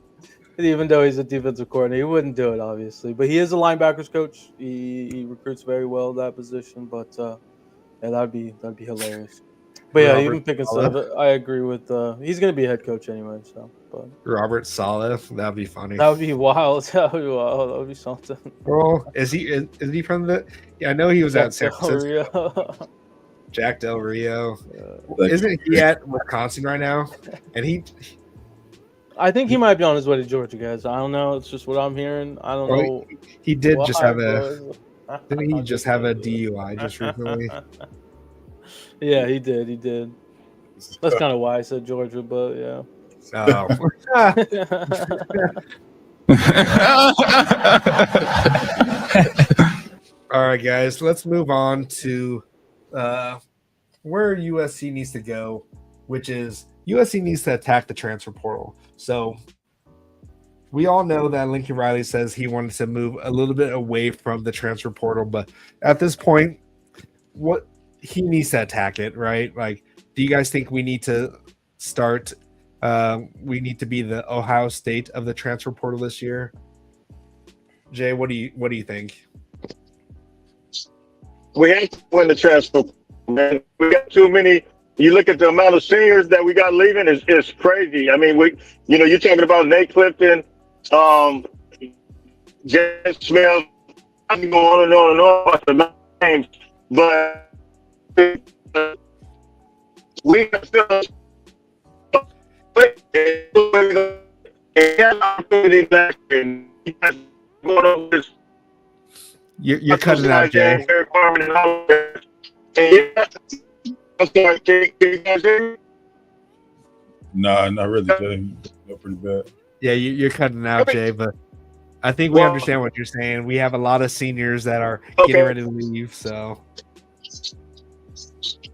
Even though he's a defensive coordinator, he wouldn't do it, obviously. But he is a linebackers coach. He recruits very well that position. But yeah, that'd be hilarious. But yeah, even picking Saleh, I agree with. He's gonna be a head coach anyway. So, but Robert Saleh, that'd be funny. That would be wild. That would be something. Well, is he from the? Yeah, I know he was at San Francisco. Jack Del Rio. Isn't he at Wisconsin right now? And I think he might be on his way to Georgia, guys. I don't know. It's just what I'm hearing. I don't know. He did just have didn't he just have a DUI just recently? Yeah, he did. That's kind of why I said Georgia, but yeah. Oh. All right, guys, let's move on to where USC needs to go, which is USC needs to attack the transfer portal. So we all know that Lincoln Riley says he wanted to move a little bit away from the transfer portal, but at this point, what he needs to attack it, right? Like, do you guys think we need to start? We need to be the Ohio State of the transfer portal this year. Jay, what do you think? We have to win the transfer, man. We got too many. You look at the amount of seniors that we got leaving is crazy. I mean, you're talking about Nate Clifton, James Smith. I can go on and on and on about the names, but we have still You're cutting out, Jay. I'm sorry, can you guys hear me? Nah, not really, Jay. You're pretty bad. Yeah, you're cutting out, Jay, but I think we understand what you're saying. We have a lot of seniors that are getting ready to leave, so.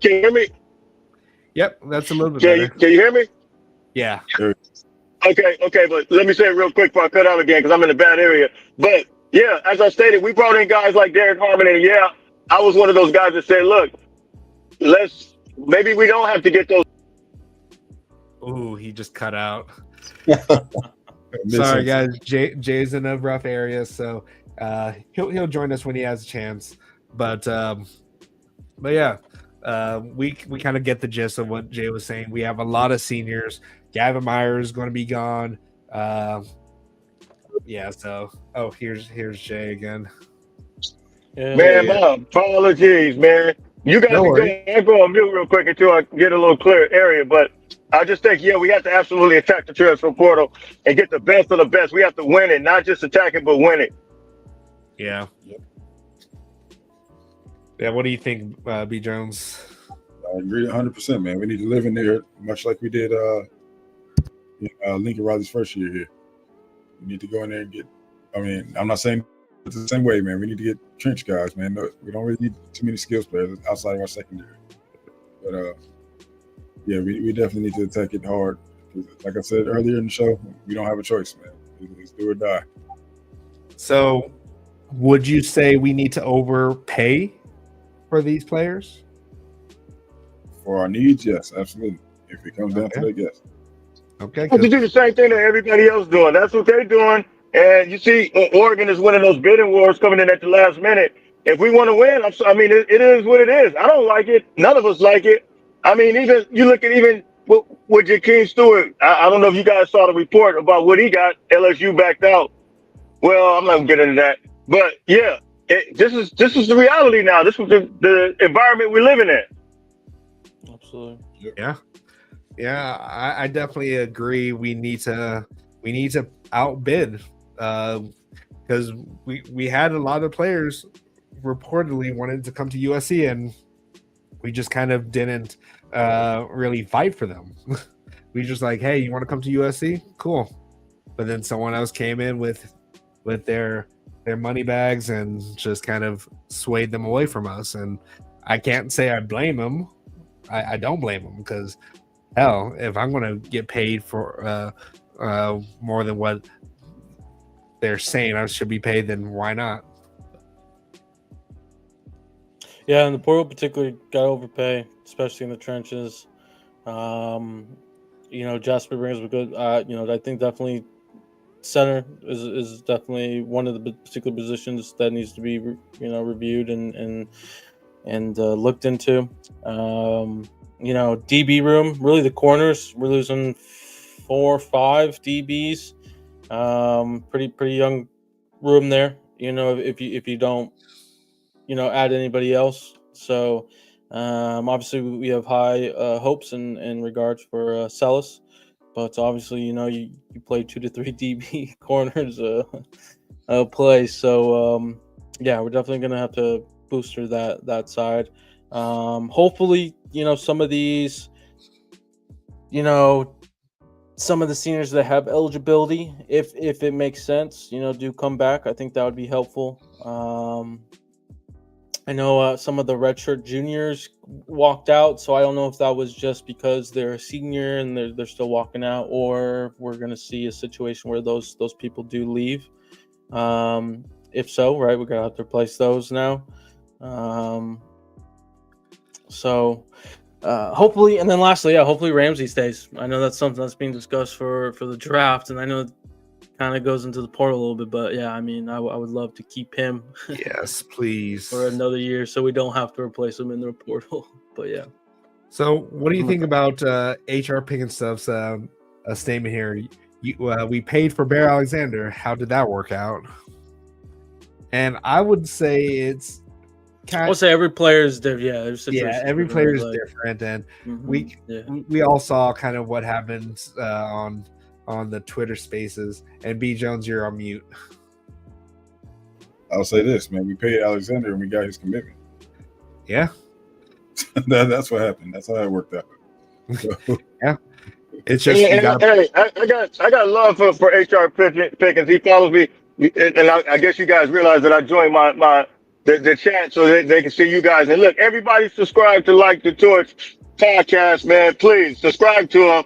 Can you hear me? Yep, that's a little bit better. Can you hear me? Yeah. Okay, but let me say it real quick before I cut out again because I'm in a bad area. But yeah, as I stated, we brought in guys like Derek Harmon, and yeah, I was one of those guys that said, look, maybe we don't have to get those. Ooh, he just cut out. Sorry, guys. Jay's in a rough area, so he'll join us when he has a chance. But yeah, we kind of get the gist of what Jay was saying. We have a lot of seniors. Gavin Myers is going to be gone. Yeah. So, here's Jay again. Man, my apologies, man. You guys can go on mute real quick until I get a little clear area. But I just think, we have to absolutely attack the transfer portal and get the best of the best. We have to win it, not just attack it, but win it. Yeah. Yeah. What do you think, B. Jones? I agree 100%, man. We need to live in there much like we did Lincoln Riley's first year here. We need to go in there and get. I mean, I'm not saying it's the same way, man. We need to get trench guys, man. No, we don't really need too many skills players outside of our secondary. But yeah, we definitely need to attack it hard. Like I said earlier in the show, we don't have a choice, man. It's do or die. So, would you say we need to overpay for these players? For our needs, yes, absolutely. If it comes down to that, yes. Okay. Have to do the same thing that everybody else doing. That's what they're doing. And you see, Oregon is winning those bidding wars coming in at the last minute. If we want to win, I mean, it is what it is. I don't like it. None of us like it. I mean, even you look at even with Jakeem Stewart. I don't know if you guys saw the report about what he got. LSU backed out. Well, I'm not gonna get into that. But yeah, this is the reality now. This is the environment we're living in. Absolutely. Yeah, I definitely agree. We need to outbid because we had a lot of players reportedly wanted to come to USC, and we just kind of didn't really fight for them. We just like, hey, you want to come to USC? Cool. But then someone else came in with their money bags and just kind of swayed them away from us. And I can't say I blame them. I don't blame them because, hell, if I'm going to get paid for more than what they're saying I should be paid, then why not? Yeah, and the portal particularly got overpay, especially in the trenches. Jasper brings up a good. I think definitely center is definitely one of the particular positions that needs to be reviewed and looked into. DB room, really the corners. We're losing 4 or 5 DBs. Pretty young room there. If you don't add anybody else. So obviously we have high hopes in regards for Celis, but obviously you play 2 to 3 DB corners play. So we're definitely gonna have to booster that side. Hopefully some of these some of the seniors that have eligibility, if it makes sense, do come back. I think that would be helpful. I know some of the redshirt juniors walked out, so I don't know if that was just because they're a senior and they're still walking out, or we're going to see a situation where those people do leave. If so, right, we're going to have to replace those now. Hopefully, and then lastly, hopefully Ramsey stays. I know that's something that's being discussed for the draft, and I know it kind of goes into the portal a little bit, but yeah, I mean, I would love to keep him. Yes, please. For another year, so we don't have to replace him in the portal. But yeah. So, what do you think about HR Pickenstuff's statement here? We paid for Bear Alexander. How did that work out? And I would say it's I would say every player is different. Yeah, every player is different, and we all saw kind of what happens on the Twitter Spaces. And B Jones, you're on mute. I'll say this, man. We paid Alexander and we got his commitment. Yeah. That's what happened. That's how it worked out. Yeah. It's just I got love for HR Pickens. He follows me, and I guess you guys realize that I joined the chat so they can see you guys. And look, everybody subscribe to Like the Torch podcast, man. Please subscribe to him.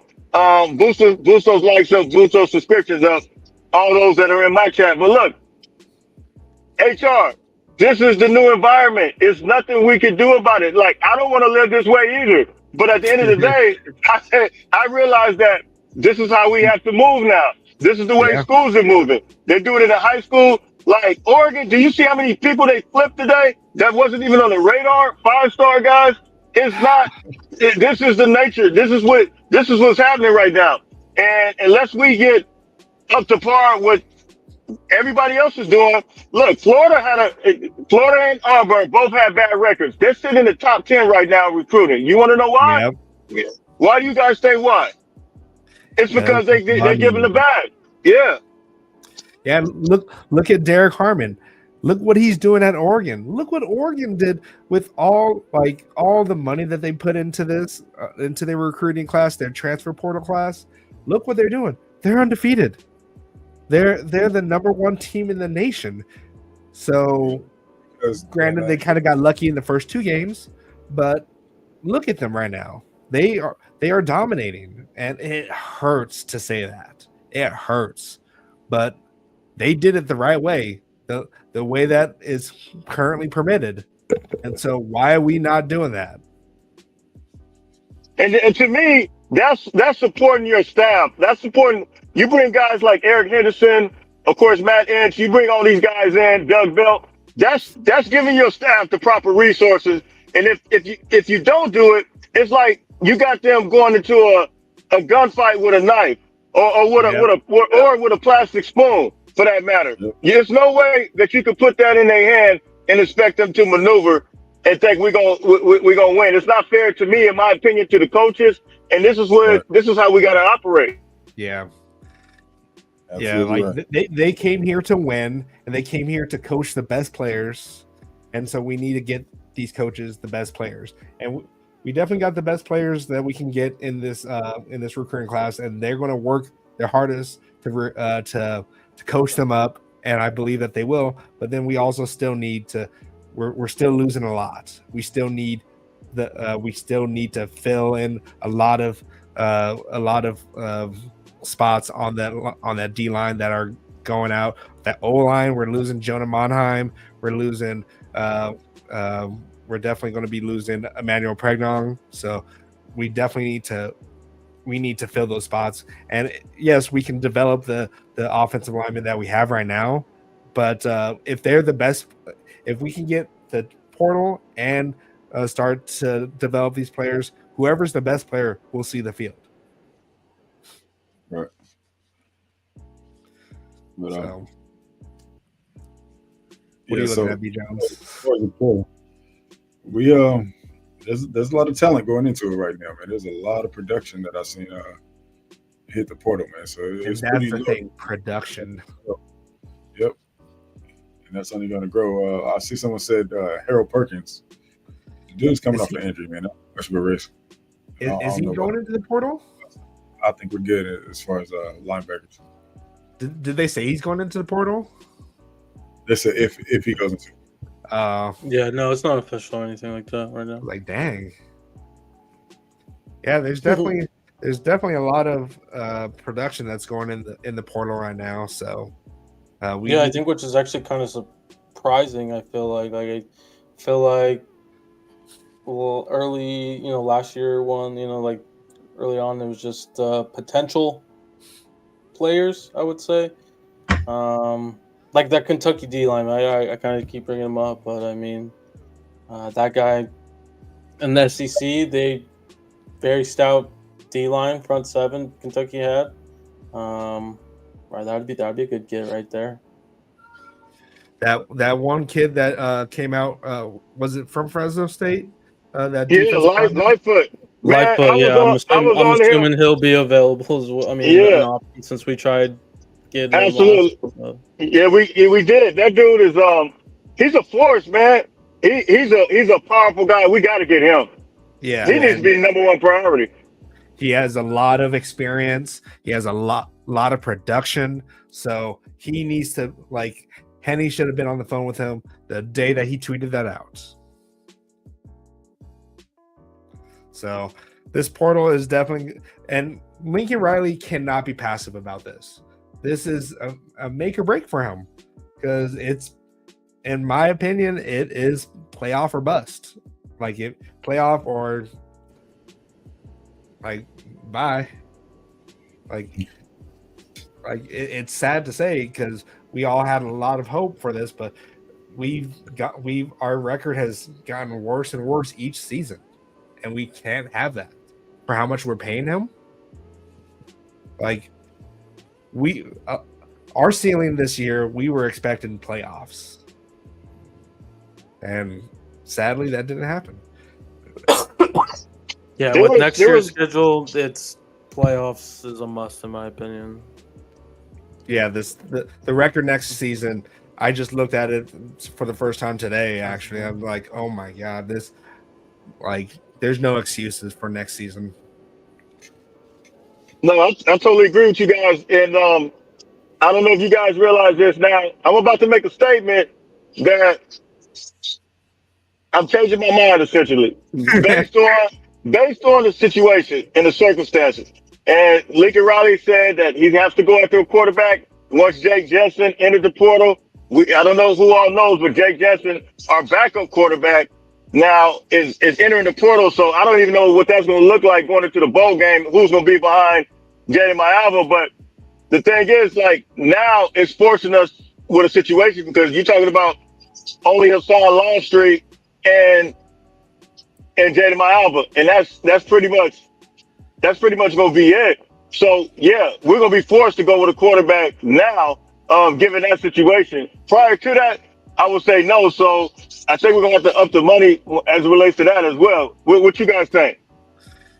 Boost those likes up, boost those subscriptions up. All those that are in my chat. But look, HR, this is the new environment. It's nothing we can do about it. Like, I don't want to live this way either. But at the end of the day, I realize that this is how we have to move now. This is the way schools are moving. They do it in a high school. Like Oregon, do you see how many people they flipped today that wasn't even on the radar? 5-star guys. It's not. This is the nature. This is what's happening right now. And unless we get up to par with everybody else is doing. Look, Florida and Auburn both had bad records. They're sitting in the top 10 right now recruiting. You want to know why? Yep. Why do you guys say why? It's because they're giving the bag. Yeah. Yeah. Look at Derek Harmon. Look what he's doing at Oregon. Look what Oregon did with all the money that they put into this, into their recruiting class, their transfer portal class. Look what they're doing. They're undefeated. They're the number one team in the nation. So, Because granted, they kind of got lucky in the first 2 games, but look at them right now. They are dominating, and it hurts to say that. It hurts, but they did it the right way, the way that is currently permitted. And so, why are we not doing that? And to me, that's supporting your staff. That's supporting. You bring guys like Eric Henderson, of course, Matt Entz. You bring all these guys in, Doug Belt. That's giving your staff the proper resources. And if you don't do it, it's like you got them going into a gunfight with a knife or with a plastic spoon, for that matter. Yep. There's no way that you could put that in their hand and expect them to maneuver and think we're gonna win. It's not fair to me, in my opinion, to the coaches. And this is how we gotta operate. Yeah. Absolutely Yeah, like right. they came here to win, and they came here to coach the best players, and so we need to get these coaches the best players, and we definitely got the best players that we can get in this recruiting class, and they're going to work their hardest to coach them up, and I believe that they will. But then we also still need to we're still losing a lot. We still need to fill in a lot of spots on that D line that are going out. That O line, we're losing Jonah Monheim. We're losing. We're definitely going to be losing Emmanuel Pregnon. So we definitely need to fill those spots. And yes, we can develop the offensive linemen that we have right now. But if they're the best, if we can get the portal and start to develop these players, whoever's the best player will see the field. Right. But, So, what are you looking at, B. Jones? We there's a lot of talent going into it right now, man. There's a lot of production that I've seen hit the portal, man. So And it's that's pretty the low. thing, production. Yep. And that's only going to grow. I see someone said Harold Perkins. The dude's coming Is off he- an injury, man. That's a risk. I Is don't he know going about into the portal? I think we're good as far as linebackers. Did they say he's going into the portal? They said if he goes into. Yeah, no, it's not official or anything like that right now. Like, dang. Yeah, there's definitely a lot of production that's going in the portal right now. So I think which is actually kind of surprising. I feel like well, early, last year one, like early on, it was just potential players, I would say. Like that Kentucky D line, I kind of keep bringing him up, but I mean, that guy in the SEC, they very stout D line front seven. Kentucky had, right? That'd be a good get right there. that one kid that came out, was it from Fresno State? That Yeah, defensive lineman? Lightfoot. Man, Lightfoot, yeah, I'm assuming he'll be available as well. I mean, Yeah. an option since we tried getting him Absolutely. last. Yeah, we did. That dude is he's a force, man. He's a powerful guy. We got to get him. Yeah, He needs to and be the number one priority. he has a lot of experience. He has a lot of production. So he needs to, like, Henny should have been on the phone with him the day that he tweeted that out. So this portal is definitely, and Lincoln Riley cannot be passive about this. This is a make or break for him, because it's, in my opinion, it is playoff or bust. Like, playoff or like bye. Like it's sad to say, because we all had a lot of hope for this, but our record has gotten worse and worse each season, and we can't have that for how much we're paying him. Like, our ceiling this year, we were expecting playoffs, and sadly that didn't happen. Yeah, There with was- next there year's was- schedule, it's playoffs is a must in my opinion. Yeah, the record next season, I just looked at it for the first time today, actually. I'm like, oh my god, this, like, there's no excuses for next season. No, I totally agree with you guys. And I don't know if you guys realize this now. I'm about to make a statement that I'm changing my mind essentially based on the situation and the circumstances. And Lincoln Riley said that he has to go after a quarterback once Jake Jensen entered the portal. I don't know who all knows, but Jake Jensen, our backup quarterback, now is entering the portal. So I don't even know what that's going to look like going into the bowl game. Who's going to be behind Jaden Mayava? But the thing is, like, now it's forcing us with a situation because you're talking about only Hassan Longstreet and Jaden Mayava, and that's pretty much gonna be it. So yeah, we're gonna be forced to go with a quarterback now, given that situation. Prior to that, I would say no. So I think we're gonna have to up the money as it relates to that as well. What you guys think?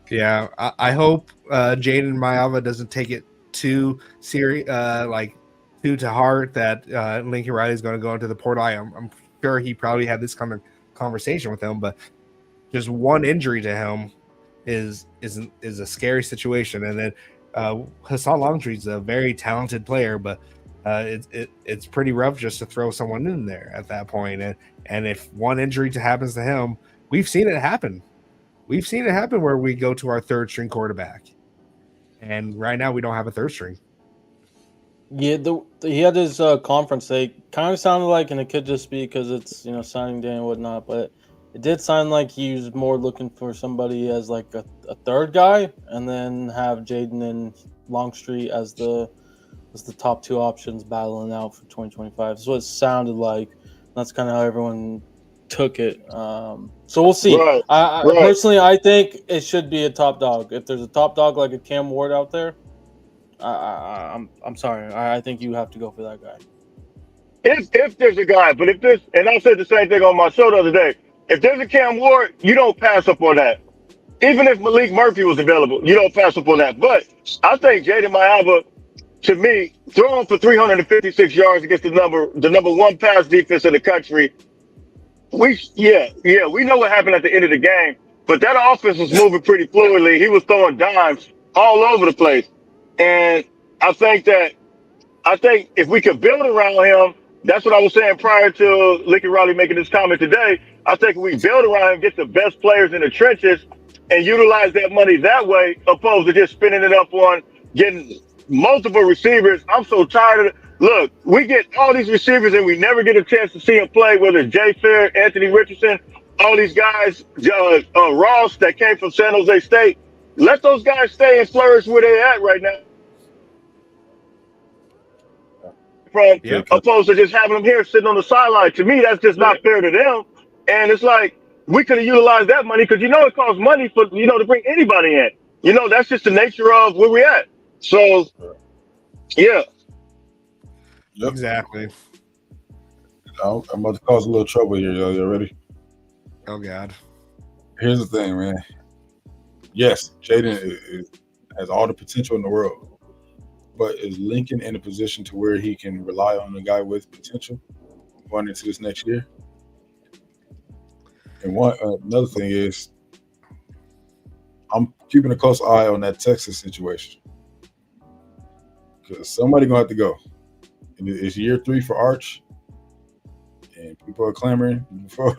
Yeah, I hope Jaden Mayava doesn't take it too serious, like too to heart that Lincoln Riley is going to go into the portal. I'm sure he probably had this kind of conversation with him, but just one injury to him is a scary situation. And then Hassan Longstreet's a very talented player, but it's pretty rough just to throw someone in there at that point. And if one injury happens to him, we've seen it happen. We've seen it happen where we go to our third string quarterback, and right now we don't have a third string. Yeah, he had his conference. They kind of sounded like, and it could just be because it's signing day and whatnot, but it did sound like he was more looking for somebody as like a third guy, and then have Jaden and Longstreet as the top two options battling out for 2025. That's what it sounded like. That's kind of how everyone took it. So we'll see. Right. I personally, I think it should be a top dog. If there's a top dog like a Cam Ward out there, I'm sorry. I think you have to go for that guy. If there's a guy, but if there's, and I said the same thing on my show the other day. If there's a Cam Ward, you don't pass up on that. Even if Malik Murphy was available, you don't pass up on that. But I think Jaden Mayava, to me, throwing for 356 yards against the number one pass defense in the country. We know what happened at the end of the game, but that offense was moving pretty fluidly. He was throwing dimes all over the place. And I think if we could build around him, that's what I was saying prior to Lincoln Riley making this comment today. I think if we build around him, get the best players in the trenches, and utilize that money that way, opposed to just spending it up on getting multiple receivers. I'm so tired of it. Look, we get all these receivers and we never get a chance to see them play, whether it's Jay Fair, Anthony Richardson, all these guys, Ross that came from San Jose State. Let those guys stay and flourish where they're at right now. Opposed to just having them here sitting on the sideline. To me, that's just not fair to them. And it's like, we could have utilized that money because it costs money for to bring anybody in. That's just the nature of where we're at. So, yeah. Yep. Exactly. I'm about to cause a little trouble here, y'all. You ready? Oh God. Here's the thing, man. Yes, Jaden has all the potential in the world, but is Lincoln in a position to where he can rely on a guy with potential going into this next year? And another thing is, I'm keeping a close eye on that Texas situation because somebody gonna have to go. And it's year 3 for Arch, and people are clamoring for.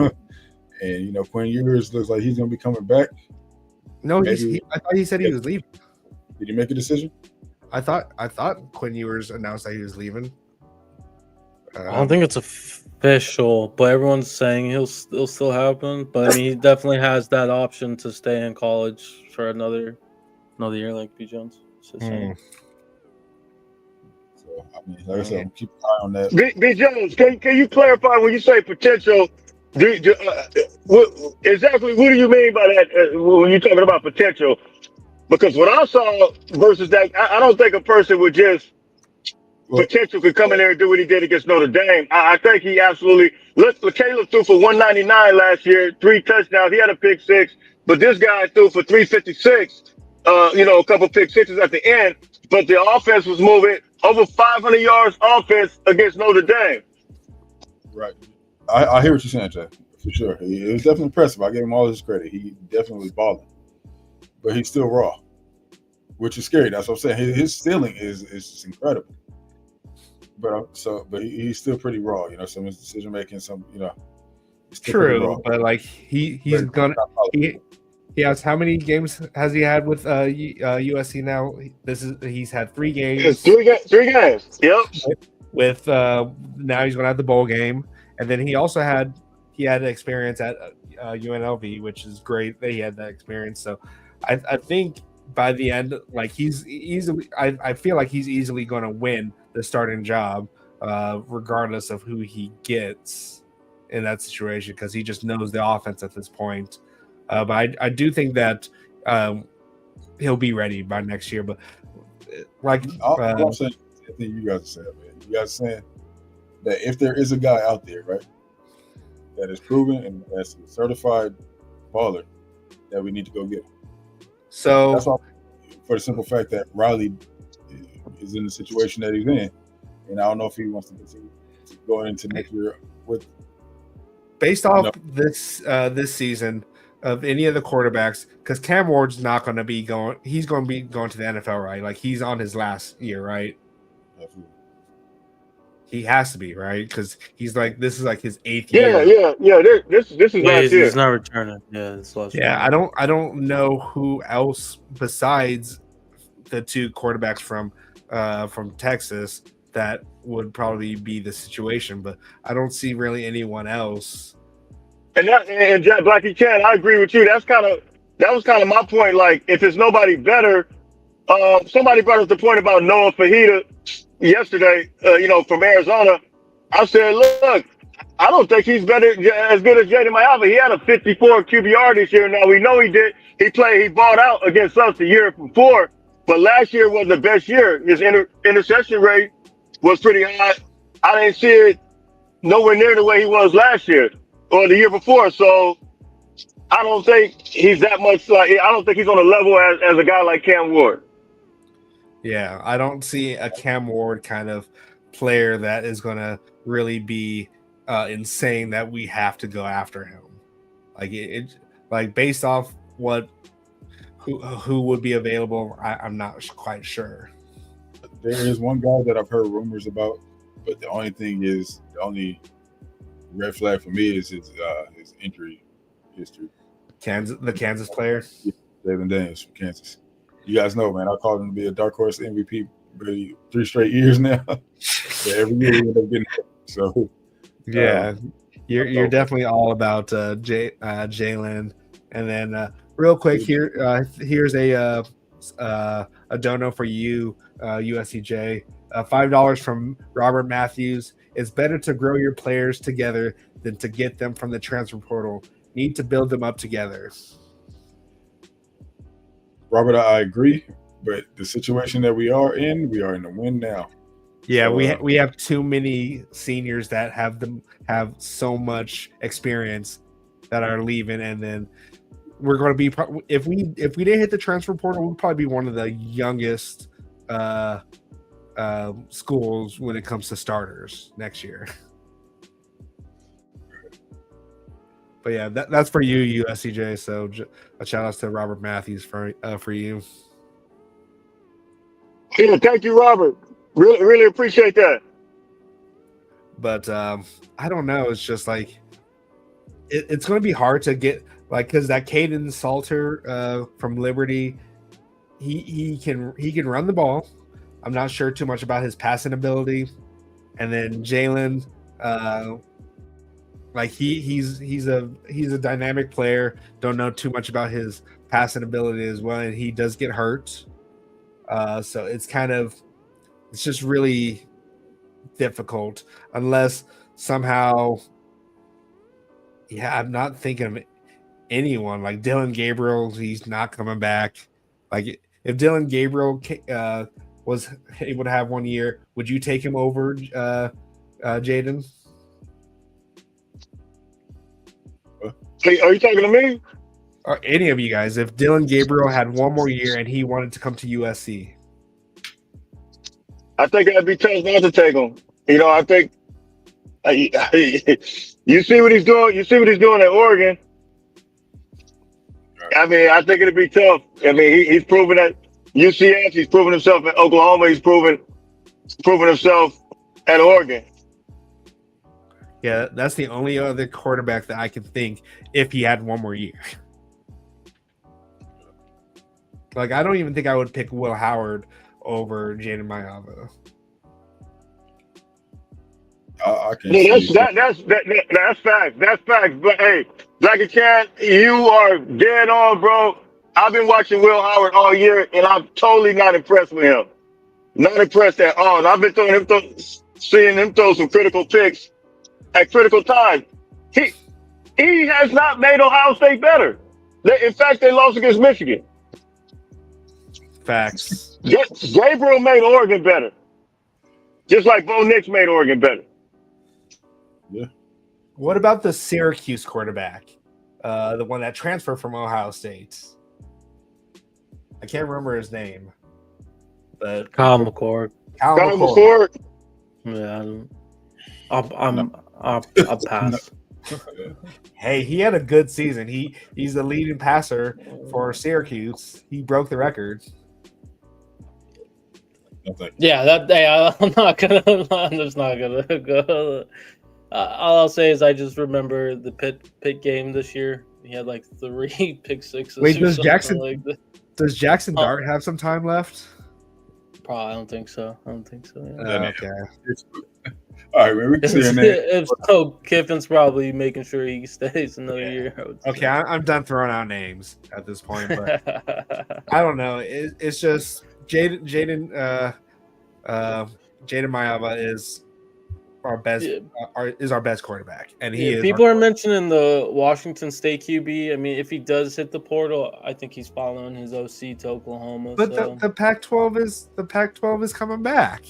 And Quinn Ewers looks like he's gonna be coming back. No, I thought he said he was leaving. Did he make a decision? I thought Quinn Ewers announced that he was leaving. I don't think it's official, but everyone's saying it'll still happen. But I mean, he definitely has that option to stay in college for another year, like B. Jones says. So I mean, like I said, keep an eye on that. B. Jones, can you clarify when you say potential? Exactly what do you mean by that when you're talking about potential? Because what I saw versus that, I don't think a person would just potential could come in there and do what he did against Notre Dame. I think he absolutely. Caleb threw for 199 last year, 3 touchdowns. He had a pick 6, but this guy threw for 356. A couple pick 6s at the end, but the offense was moving over 500 yards offense against Notre Dame. Right. I hear what you're saying, Jay, for sure. It was definitely impressive. I gave him all his credit. He definitely was balling. But he's still raw, which is scary. That's what I'm saying. His ceiling is incredible. but he's still pretty raw. You know, some of his decision making, he's still pretty raw. True, but like he's gonna he has how many games has he had with USC now? He's had 3 games. It's 3 games. Yep. With now he's gonna have the bowl game, and then he had experience at UNLV, which is great that he had that experience. So I think by the end, like he's easily, I feel like he's easily going to win the starting job, regardless of who he gets in that situation, because he just knows the offense at this point. But I do think that he'll be ready by next year. But like I'm saying, I think you guys are saying, man. You guys are saying that if there is a guy out there, right, that is proven and that's a certified baller, that we need to go get him. So that's all, for the simple fact that Riley is in the situation that he's in, and I don't know if he wants to continue going into next year with. Based off this season of any of the quarterbacks, because Cam Ward's not going to be going. He's going to be going to the NFL, right? Like he's on his last year, right? Absolutely. He has to be, right? Because he's like, this is like his 8th year. Yeah. This is last year. He's not returning. Yeah, this last year. I don't know who else besides the 2 quarterbacks from Texas that would probably be the situation, but I don't see really anyone else. And Jack Blackie Chan, I agree with you. That was kind of my point. Like, if it's nobody better, somebody brought up the point about Noah Fahita yesterday, from Arizona. I said, look, I don't think he's as good as Jaden Mayava. He had a 54 QBR this year. Now we know he did. He balled out against us the year before, but last year was the best year. His interception rate was pretty high. I didn't see it nowhere near the way he was last year or the year before. So I don't think he's that much I don't think he's on a level as a guy like Cam Ward. Yeah, I don't see a Cam Ward kind of player that is going to really be insane that we have to go after him. Like like based off who would be available, I'm not quite sure. There is one guy that I've heard rumors about, but the only red flag for me is his injury history. The Kansas player, Jalen Daniels from Kansas. You guys know, man, I called him to be a dark horse MVP 3 straight years now. So every year we end up getting hurt. So yeah, you're definitely all about Jalen. And then real quick here's a dono for you, USCJ. $5 from Robert Matthews. It's better to grow your players together than to get them from the transfer portal. Need to build them up together. Robert, I agree, but the situation that we are in the win now. Yeah, so, we have too many seniors that have so much experience that are leaving, and then we're going to be if we didn't hit the transfer portal, we'd probably be one of the youngest schools when it comes to starters next year. But yeah, that's for you, USCJ. So a shout out to Robert Matthews for you. Yeah, thank you, Robert. Really appreciate that. But I don't know. It's just like it's going to be hard to get because that Caden Salter from Liberty, he can run the ball. I'm not sure too much about his passing ability, and then Jalen. He's a dynamic player. Don't know too much about his passing ability as well, and he does get hurt. So it's just really difficult unless somehow. Yeah, I'm not thinking of anyone like Dylan Gabriel. He's not coming back. Like if Dylan Gabriel was able to have 1 year, would you take him over Jaden? Are you talking to me? Or any of you guys? If Dylan Gabriel had 1 more year and he wanted to come to USC, I think it'd be tough not to take him. I think you see what he's doing. You see what he's doing at Oregon. I mean, I think it'd be tough. I mean, he's proven at UCF. He's proven himself at Oklahoma. He's proven himself at Oregon. Yeah, that's the only other quarterback that I can think if he had one more year. Like, I don't even think I would pick Will Howard over Jaden Mayava. I can't Yeah, see that's facts. That's facts. But hey, Black and Can, you are dead on, bro. I've been watching Will Howard all year, and I'm totally not impressed with him. Not impressed at all. And I've been seeing him throw some critical picks at critical times. He has not made Ohio State better. In fact, they lost against Michigan. Facts. Gabriel made Oregon better, just like Bo Nix made Oregon better. Yeah. What about the Syracuse quarterback? The one that transferred from Ohio State. I can't remember his name. But Kyle McCord. Kyle Kyle McCord. McCord. Yeah, I'll pass. Hey, he had a good season. He's the leading passer for Syracuse. He broke the record. No, thank you. Yeah, I'm not gonna. I'm just not gonna go. All I'll say is I just remember the Pitt game this year. He had like 3 pick sixes. Wait, or does something Jackson like that. does Jackson Dart have some time left? Probably, I don't think so. Yeah. Okay. All right, man. We can see your name. If so, Kiffin's probably making sure he stays another year. I would say. Okay, I'm done throwing out names at this point, but I don't know. It's just Jaden Mayava is our best our best quarterback, and he is. People are mentioning the Washington State QB. I mean, if he does hit the portal, I think he's following his OC to Oklahoma. But so. the Pac-12 is coming back.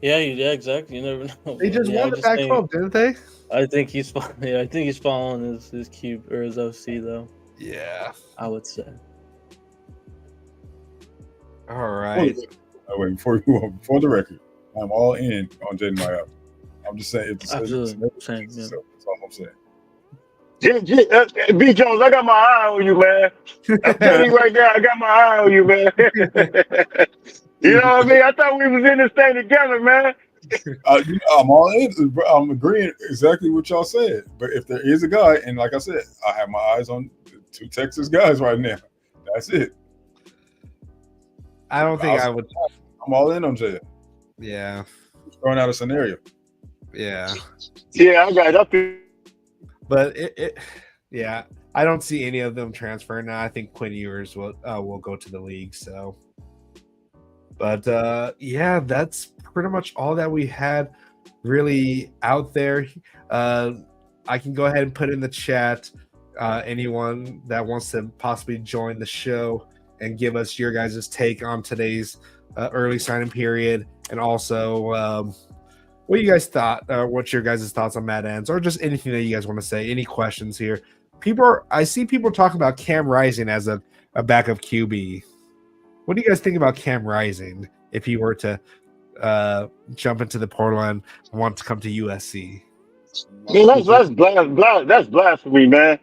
Yeah, exactly. You never know. They just won the Pac-12, didn't they? I think he's following his QB or his OC though. Yeah, I would say. All right. Wait, before the record, I'm all in on Jaden Mayava. I'm just saying, if the Absolutely. Same, yeah. that's all I'm saying. B. Jones, I got my eye on you, man. I'm telling you right now, I got my eye on you, man. You know what I mean? I thought we was in this thing together, man. I'm all in. I'm agreeing exactly what y'all said. But if there is a guy, and like I said, I have my eyes on the 2 Texas guys right now. That's it. I don't think I would. I'm all in on Jay. Yeah. Just throwing out a scenario. Yeah. Yeah, I got it up here. But yeah, I don't see any of them transferring now. I think Quinn Ewers will go to the league. So, but yeah, that's pretty much all that we had really out there. I can go ahead and put in the chat anyone that wants to possibly join the show and give us your guys' take on today's early signing period, and also what you guys thought, what's your guys' thoughts on Matt Entz, or just anything that you guys want to say. Any questions here? I see people talking about Cam Rising as a backup QB. What do you guys think about Cam Rising if he were to jump into the portal and want to come to USC? Man, that's blasphemy, man.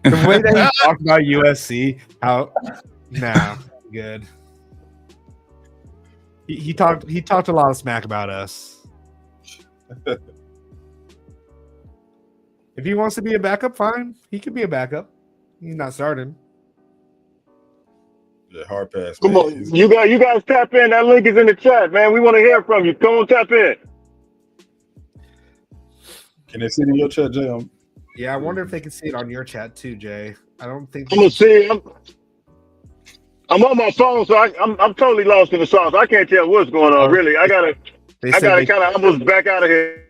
The way that he talked about USC, good. He talked a lot of smack about us. If he wants to be a backup, fine. He could be a backup. He's not starting. Yeah, hard pass. Come man. on, you guys tap in. That link is in the chat, man. We want to hear from you. Come on, tap in. Can they see it in your chat, Jay? Yeah, I wonder if they can see it on your chat too, Jay. I don't think. I'm gonna see. I'm on my phone, so I'm totally lost in the sauce. I can't tell what's going on. Really, I gotta kind of almost back out of here.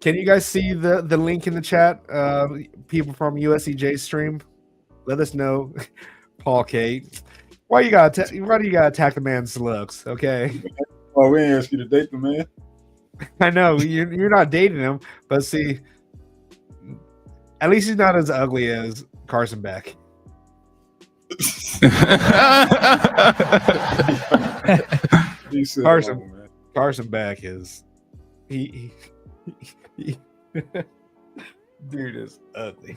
Can you guys see the link in the chat? People from USCJ stream, let us know. Paul Kate, why do you gotta attack the man's looks? Okay. Oh, we ain't ask you to date the man. I know you're not dating him, but see, at least he's not as ugly as Carson Beck. Carson Beck is he dude is ugly.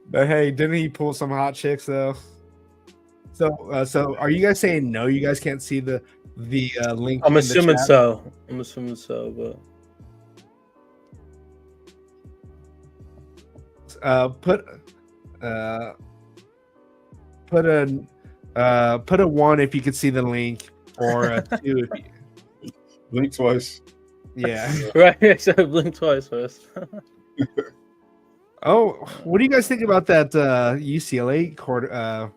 But hey, didn't he pull some hot chicks though? So are you guys saying no? You guys can't see the link I'm in the assuming chat? so. I'm assuming so, but Put a 1 if you could see the link, or a 2 if you, Blink twice. yeah. right. So blink twice first. Oh, what do you guys think about that UCLA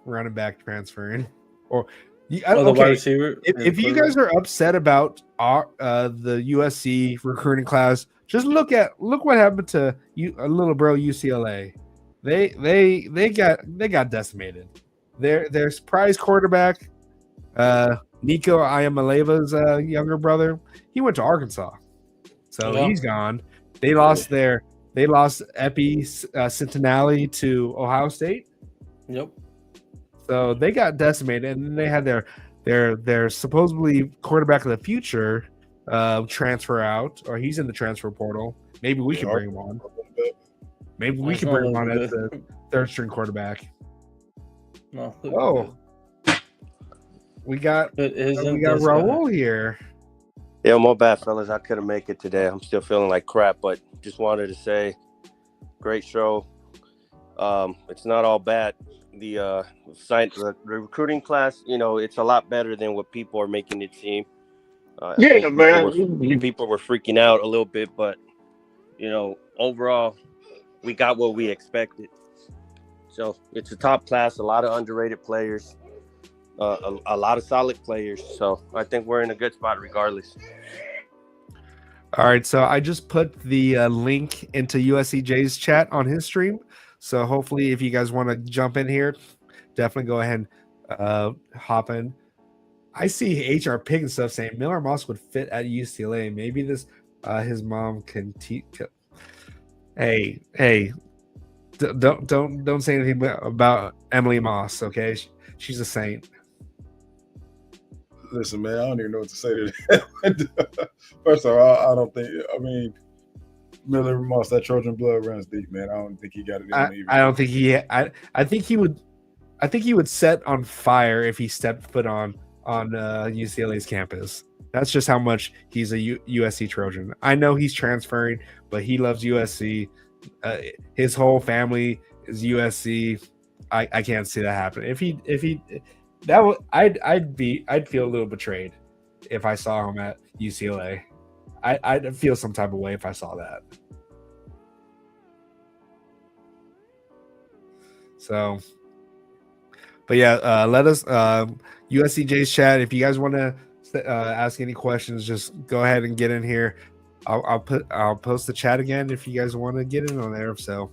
running back transferring? Or The wide okay, receiver. if you guys are upset about the USC recruiting class, just look what happened to a little bro UCLA. They got decimated. Their prize quarterback, Nico Iamaleva's younger brother, he went to Arkansas, so Yeah. he's gone. They lost Epi Centinelli to Ohio State. Yep. So they got decimated, and then they had their supposedly quarterback of the future transfer out, or he's in the transfer portal. Maybe we can bring him on. Maybe we can bring him on as the third string quarterback. No. Oh, we got Raul here. Yeah, my bad, fellas. I couldn't make it today. I'm still feeling like crap, but just wanted to say, great show. It's not all bad. The recruiting class, it's a lot better than what people are making it seem. Yeah, man. People were freaking out a little bit, but overall, we got what we expected. So it's a top class, a lot of underrated players, a lot of solid players. So I think we're in a good spot regardless. All right, so I just put the link into USCJ's chat on his stream. So hopefully, if you guys want to jump in here, definitely go ahead and hop in. I see HR Pig and stuff saying Miller Moss would fit at UCLA. Maybe his mom can teach. Hey, don't say anything about Emily Moss, okay? She's a saint. Listen, man, I don't even know what to say to that. First of all, I don't think. I mean, Miller Moss, that Trojan blood runs deep, man. I don't think he got it in him. I don't think he. I think he would. I think he would set on fire if he stepped foot on UCLA's campus. That's just how much he's a USC Trojan. I know he's transferring, but he loves USC. His whole family is USC. I can't see that happen. If he that would I'd feel a little betrayed if I saw him at UCLA. I'd feel some type of way if I saw that. So, but yeah, let us USCJ's chat. If you guys want to ask any questions, just go ahead and get in here. I'll post the chat again if you guys want to get in on there. So,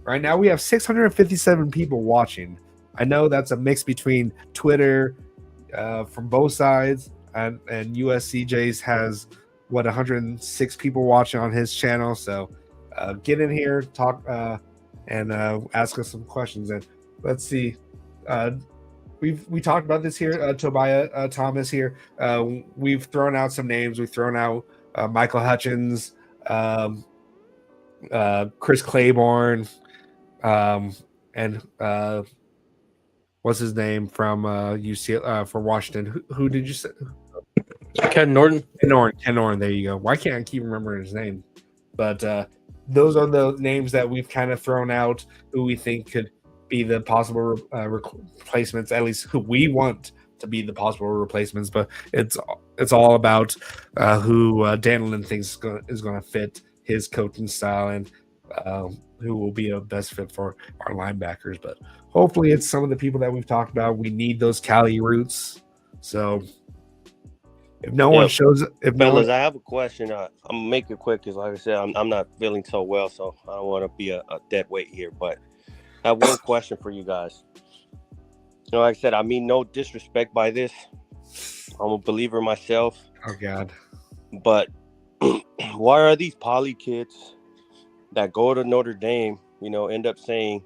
right now we have 657 people watching. I know that's a mix between Twitter from both sides, and USCJ's has 106 people watching on his channel. So get in here, talk, and ask us some questions. And let's see, we talked about this here. Tobiah Thomas here. We've thrown out some names. We've thrown out Michael Hutchins, Chris Claiborne, and what's his name from UCLA from Washington? Who did you say? Ken Norton. Ken Norton. There you go. Why can't I keep remembering his name? But those are the names that we've kind of thrown out who we think could be the possible replacements, at least who we want to be the possible replacements. But it's all about who Danilin thinks is going to fit his coaching style and who will be a best fit for our linebackers. But hopefully it's some of the people that we've talked about. We need those Cali roots. So if no one shows, fellas, I have a question. I'm gonna make it quick because, like I said, I'm not feeling so well, so I don't want to be a dead weight here. But I have one question for you guys. Like I said, I mean no disrespect by this. I'm a believer myself. Oh God! But why are these poly kids that go to Notre Dame, end up saying,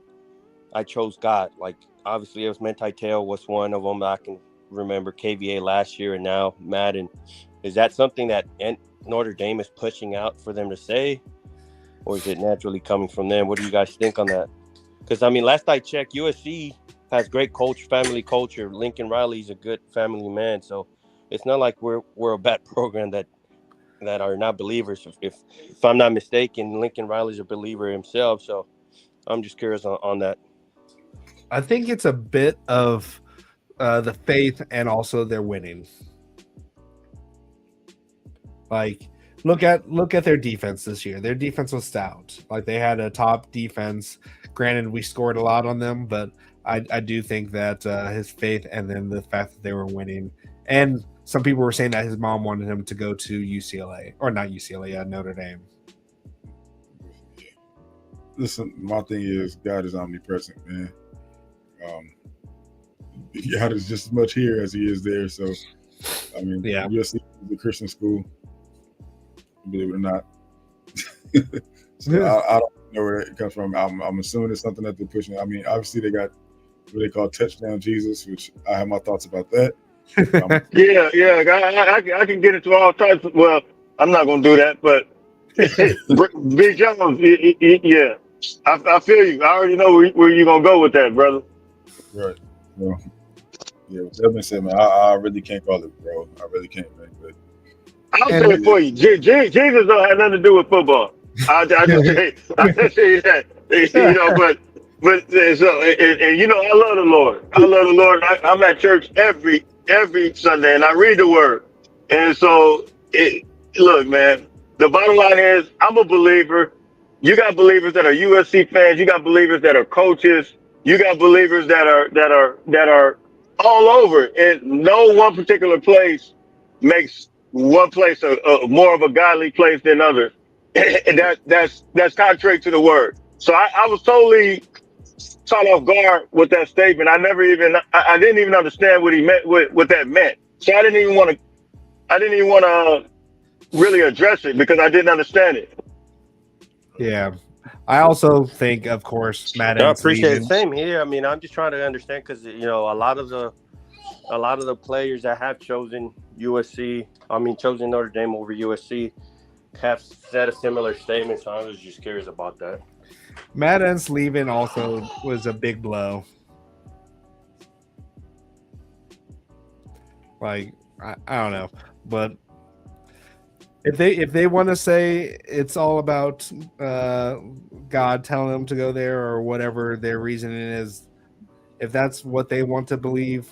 "I chose God"? Like obviously, it was Mentai Tail was one of them. I can remember KVA last year and now Madden. Is that something that Notre Dame is pushing out for them to say, or is it naturally coming from them? What do you guys think on that? Because, I mean, last I checked, USC has great family culture. Lincoln Riley's a good family man. So it's not like we're a bad program that are not believers. If I'm not mistaken, Lincoln Riley's a believer himself. So I'm just curious on that. I think it's a bit of the faith and also their winning. Like, look at their defense this year. Their defense was stout. Like, they had a top defense. Granted, we scored a lot on them, but I do think that his faith and then the fact that they were winning. And some people were saying that his mom wanted him to go to UCLA, or not UCLA, Notre Dame. Listen, my thing is God is omnipresent, man. God is just as much here as he is there. So, I mean, Yeah. USC is a Christian school, believe it or not. So I don't know where it comes from. I'm assuming it's something that they're pushing. I mean, obviously they got what they call touchdown Jesus, which I have my thoughts about that. Yeah. I can get into all types. Well, I'm not gonna do that, but Big Jones, yeah. I feel you. I already know where you're gonna go with that, brother. Right. Well, yeah, with that being said, man, I really can't call it, bro. I really can't, man. But I'll say it for you. Jesus don't have nothing to do with football. I just say that. You know, but so and you know, I love the Lord. I love the Lord. I'm at church every Sunday, and I read the Word. And so, look, man. The bottom line is, I'm a believer. You got believers that are USC fans. You got believers that are coaches. You got believers that are all over. And no one particular place makes one place a more of a godly place than others. And that's contrary to the word. So I was totally caught off guard with that statement. I didn't even understand what he meant, what that meant. So I didn't even want to really address it because I didn't understand it. Yeah. I also think, of course, Matt. I appreciate it. Same here. I mean, I'm just trying to understand because, you know, a lot of the players that have chosen chosen Notre Dame over USC have said a similar statement. So I was just curious about that. Matt Entz leaving also was a big blow. Like, I don't know, but if they want to say it's all about God telling them to go there or whatever their reasoning is, if that's what they want to believe,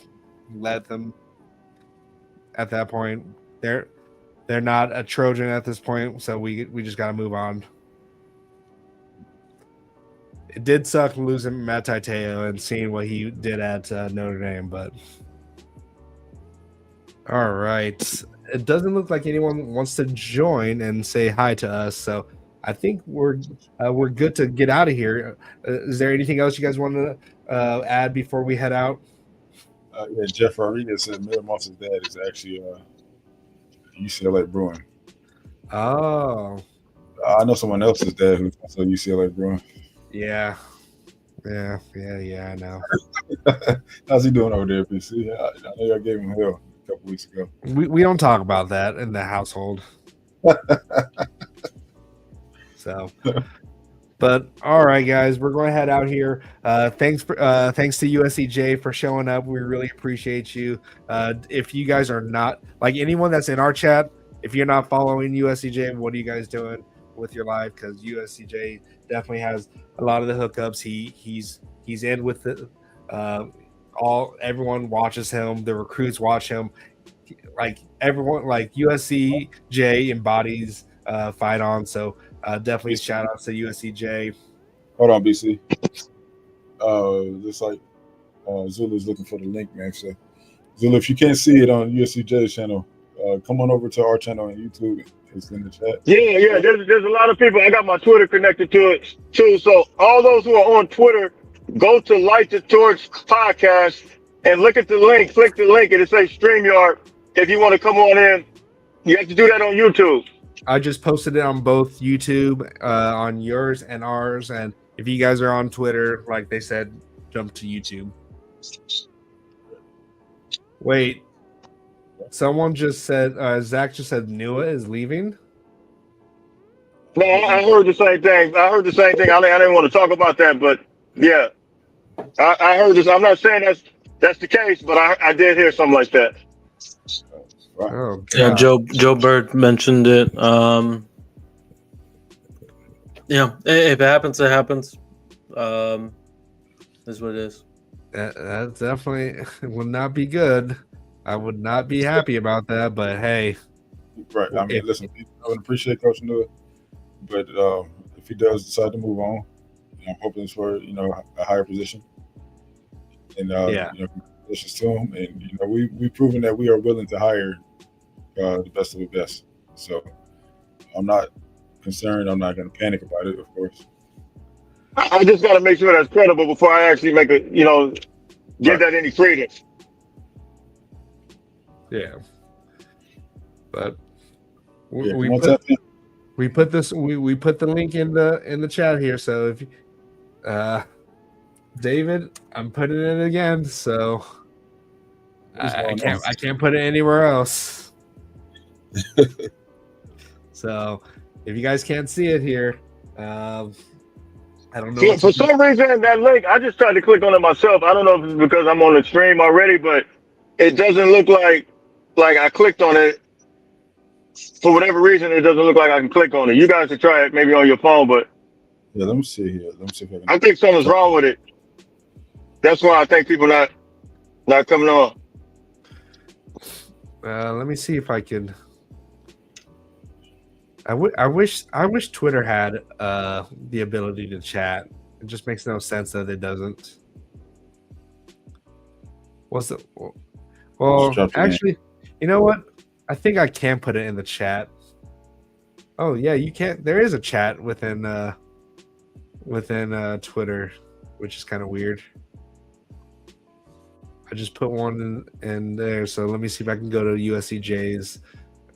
let them. At that point, they're not a Trojan at this point, so we just got to move on. It did suck losing Matt Taiteo and seeing what he did at Notre Dame, but all right. It doesn't look like anyone wants to join and say hi to us, so I think we're good to get out of here. Is there anything else you guys want to add before we head out? Yeah, Jeff Rodriguez said Miller Moss's dad is actually UCLA Bruin. Oh, I know someone else's dad who's also UCLA Bruin. yeah, I know. How's he doing over there, PC? I know I gave him hell a couple weeks ago. We don't talk about that in the household. So, but all right, guys, we're going to head out here. Thanks to USCJ for showing up. We really appreciate you. If you guys are not, like, anyone that's in our chat, if you're not following USCJ, what are you guys doing with your life? Because USCJ definitely has a lot of the hookups. He's in with the everyone watches him. The recruits watch him. Like, everyone, like, USCJ embodies fight on. So definitely shout out to USCJ. Hold on, BC. Just like Zulu's looking for the link, man. So Zulu, if you can't see it on USCJ's channel, come on over to our channel on YouTube. It's in the chat. Yeah. There's a lot of people. I got my Twitter connected to it too. So all those who are on Twitter, go to Light the Torch podcast and look at the link. Click the link and it says StreamYard. If you want to come on in, you have to do that on YouTube. I just posted it on both YouTube, on yours and ours. And if you guys are on Twitter, like they said, jump to YouTube. Wait, someone just said, Zach just said Nua is leaving. No, I heard the same thing. I didn't want to talk about that, but Yeah, I heard this. I'm not saying that's the case, but I did hear something like that. Right. Oh Yeah, god. Joe Bird mentioned it. Yeah, if it happens, it happens. Is what it is. That definitely would not be good. I would not be happy about that, but hey, Right. I mean, if, listen, I would appreciate Coach Newitt, but if he does decide to move on, I'm hoping it's for a higher position, and yeah. congratulations to him. And we've proven that we are willing to hire the best of the best. So I'm not concerned. I'm not going to panic about it, of course. I just got to make sure that's credible before I actually make a give that any credence. Yeah. But Yeah, we come on, put tap in. we put this we put the link in the chat here. So if David, I'm putting it again. So What's I going on? can't put it anywhere else. So if you guys can't see it here, I don't know. Yeah, for some reason that link, I just tried to click on it myself. I don't know if it's because I'm on the stream already, but it doesn't look like I clicked on it. For whatever reason, it doesn't look like I can click on it. You guys can try it maybe on your phone, but Yeah, let me see here. Let me see if I can. I think something's wrong with it. That's why I think people not coming on. Let me see if I can. I wish Twitter had the ability to chat. It just makes no sense that it doesn't. What's the? Well, actually, you know what? I think I can put it in the chat. Oh yeah, you can't. There is a chat within Twitter, which is kind of weird. I just put one in there, so let me see if I can go to USC Jays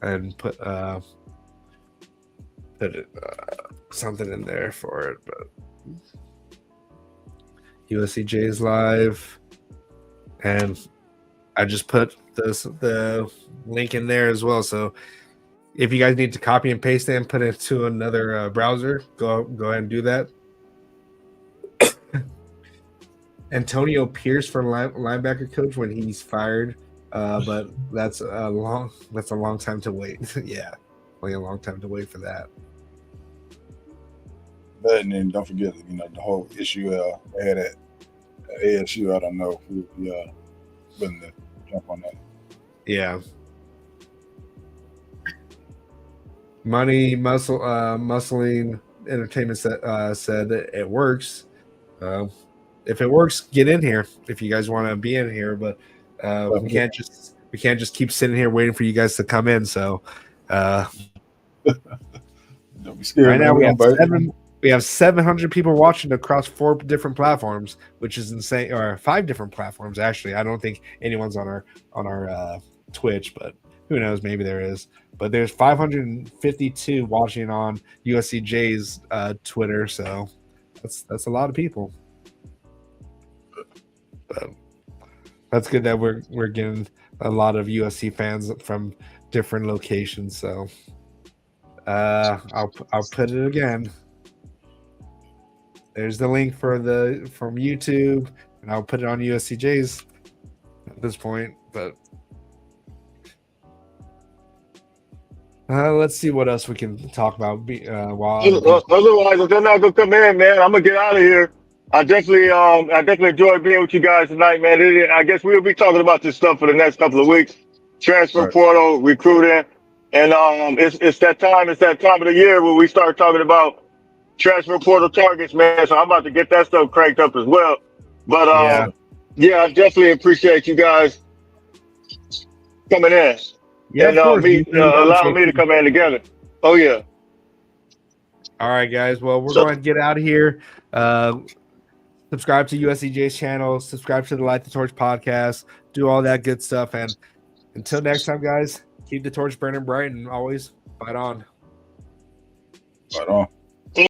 and put something in there for it. But USC Jays live, and I just put the link in there as well. So if you guys need to copy and paste it and put it to another browser, go ahead and do that. Antonio Pierce for linebacker coach when he's fired, but that's a long time to wait. Yeah, only a long time to wait for that. But and then don't forget, the whole issue they had at ASU. I don't know if we willing to jump on that. Yeah. Money, Muscling Entertainment said it works. If it works, get in here. If you guys want to be in here, but we can't just keep sitting here waiting for you guys to come in. So Don't be scared. right now man. we have 700 people watching across 4 different platforms, which is insane. Or 5 different platforms actually. I don't think anyone's on our Twitch, but who knows? Maybe there is. But there's 552 watching on USC J's Twitter, so that's a lot of people. But that's good that we're getting a lot of USC fans from different locations. So I'll put it again. There's the link from YouTube, and I'll put it on USC J's at this point. But let's see what else we can talk about. Otherwise, if they're not gonna come in, man, I'm gonna get out of here. I definitely enjoyed being with you guys tonight, man. I guess we'll be talking about this stuff for the next couple of weeks. Transfer portal, recruiting, and it's that time. It's that time of the year where we start talking about transfer portal targets, man. So I'm about to get that stuff cranked up as well. But yeah, I definitely appreciate you guys coming in. Yeah, and of course. allowing me to come in together. Oh yeah. All right, guys. Well, we're going to get out of here. Subscribe to USCJ's channel. Subscribe to the Light the Torch podcast. Do all that good stuff. And until next time, guys, keep the torch burning bright and always fight on. Fight on.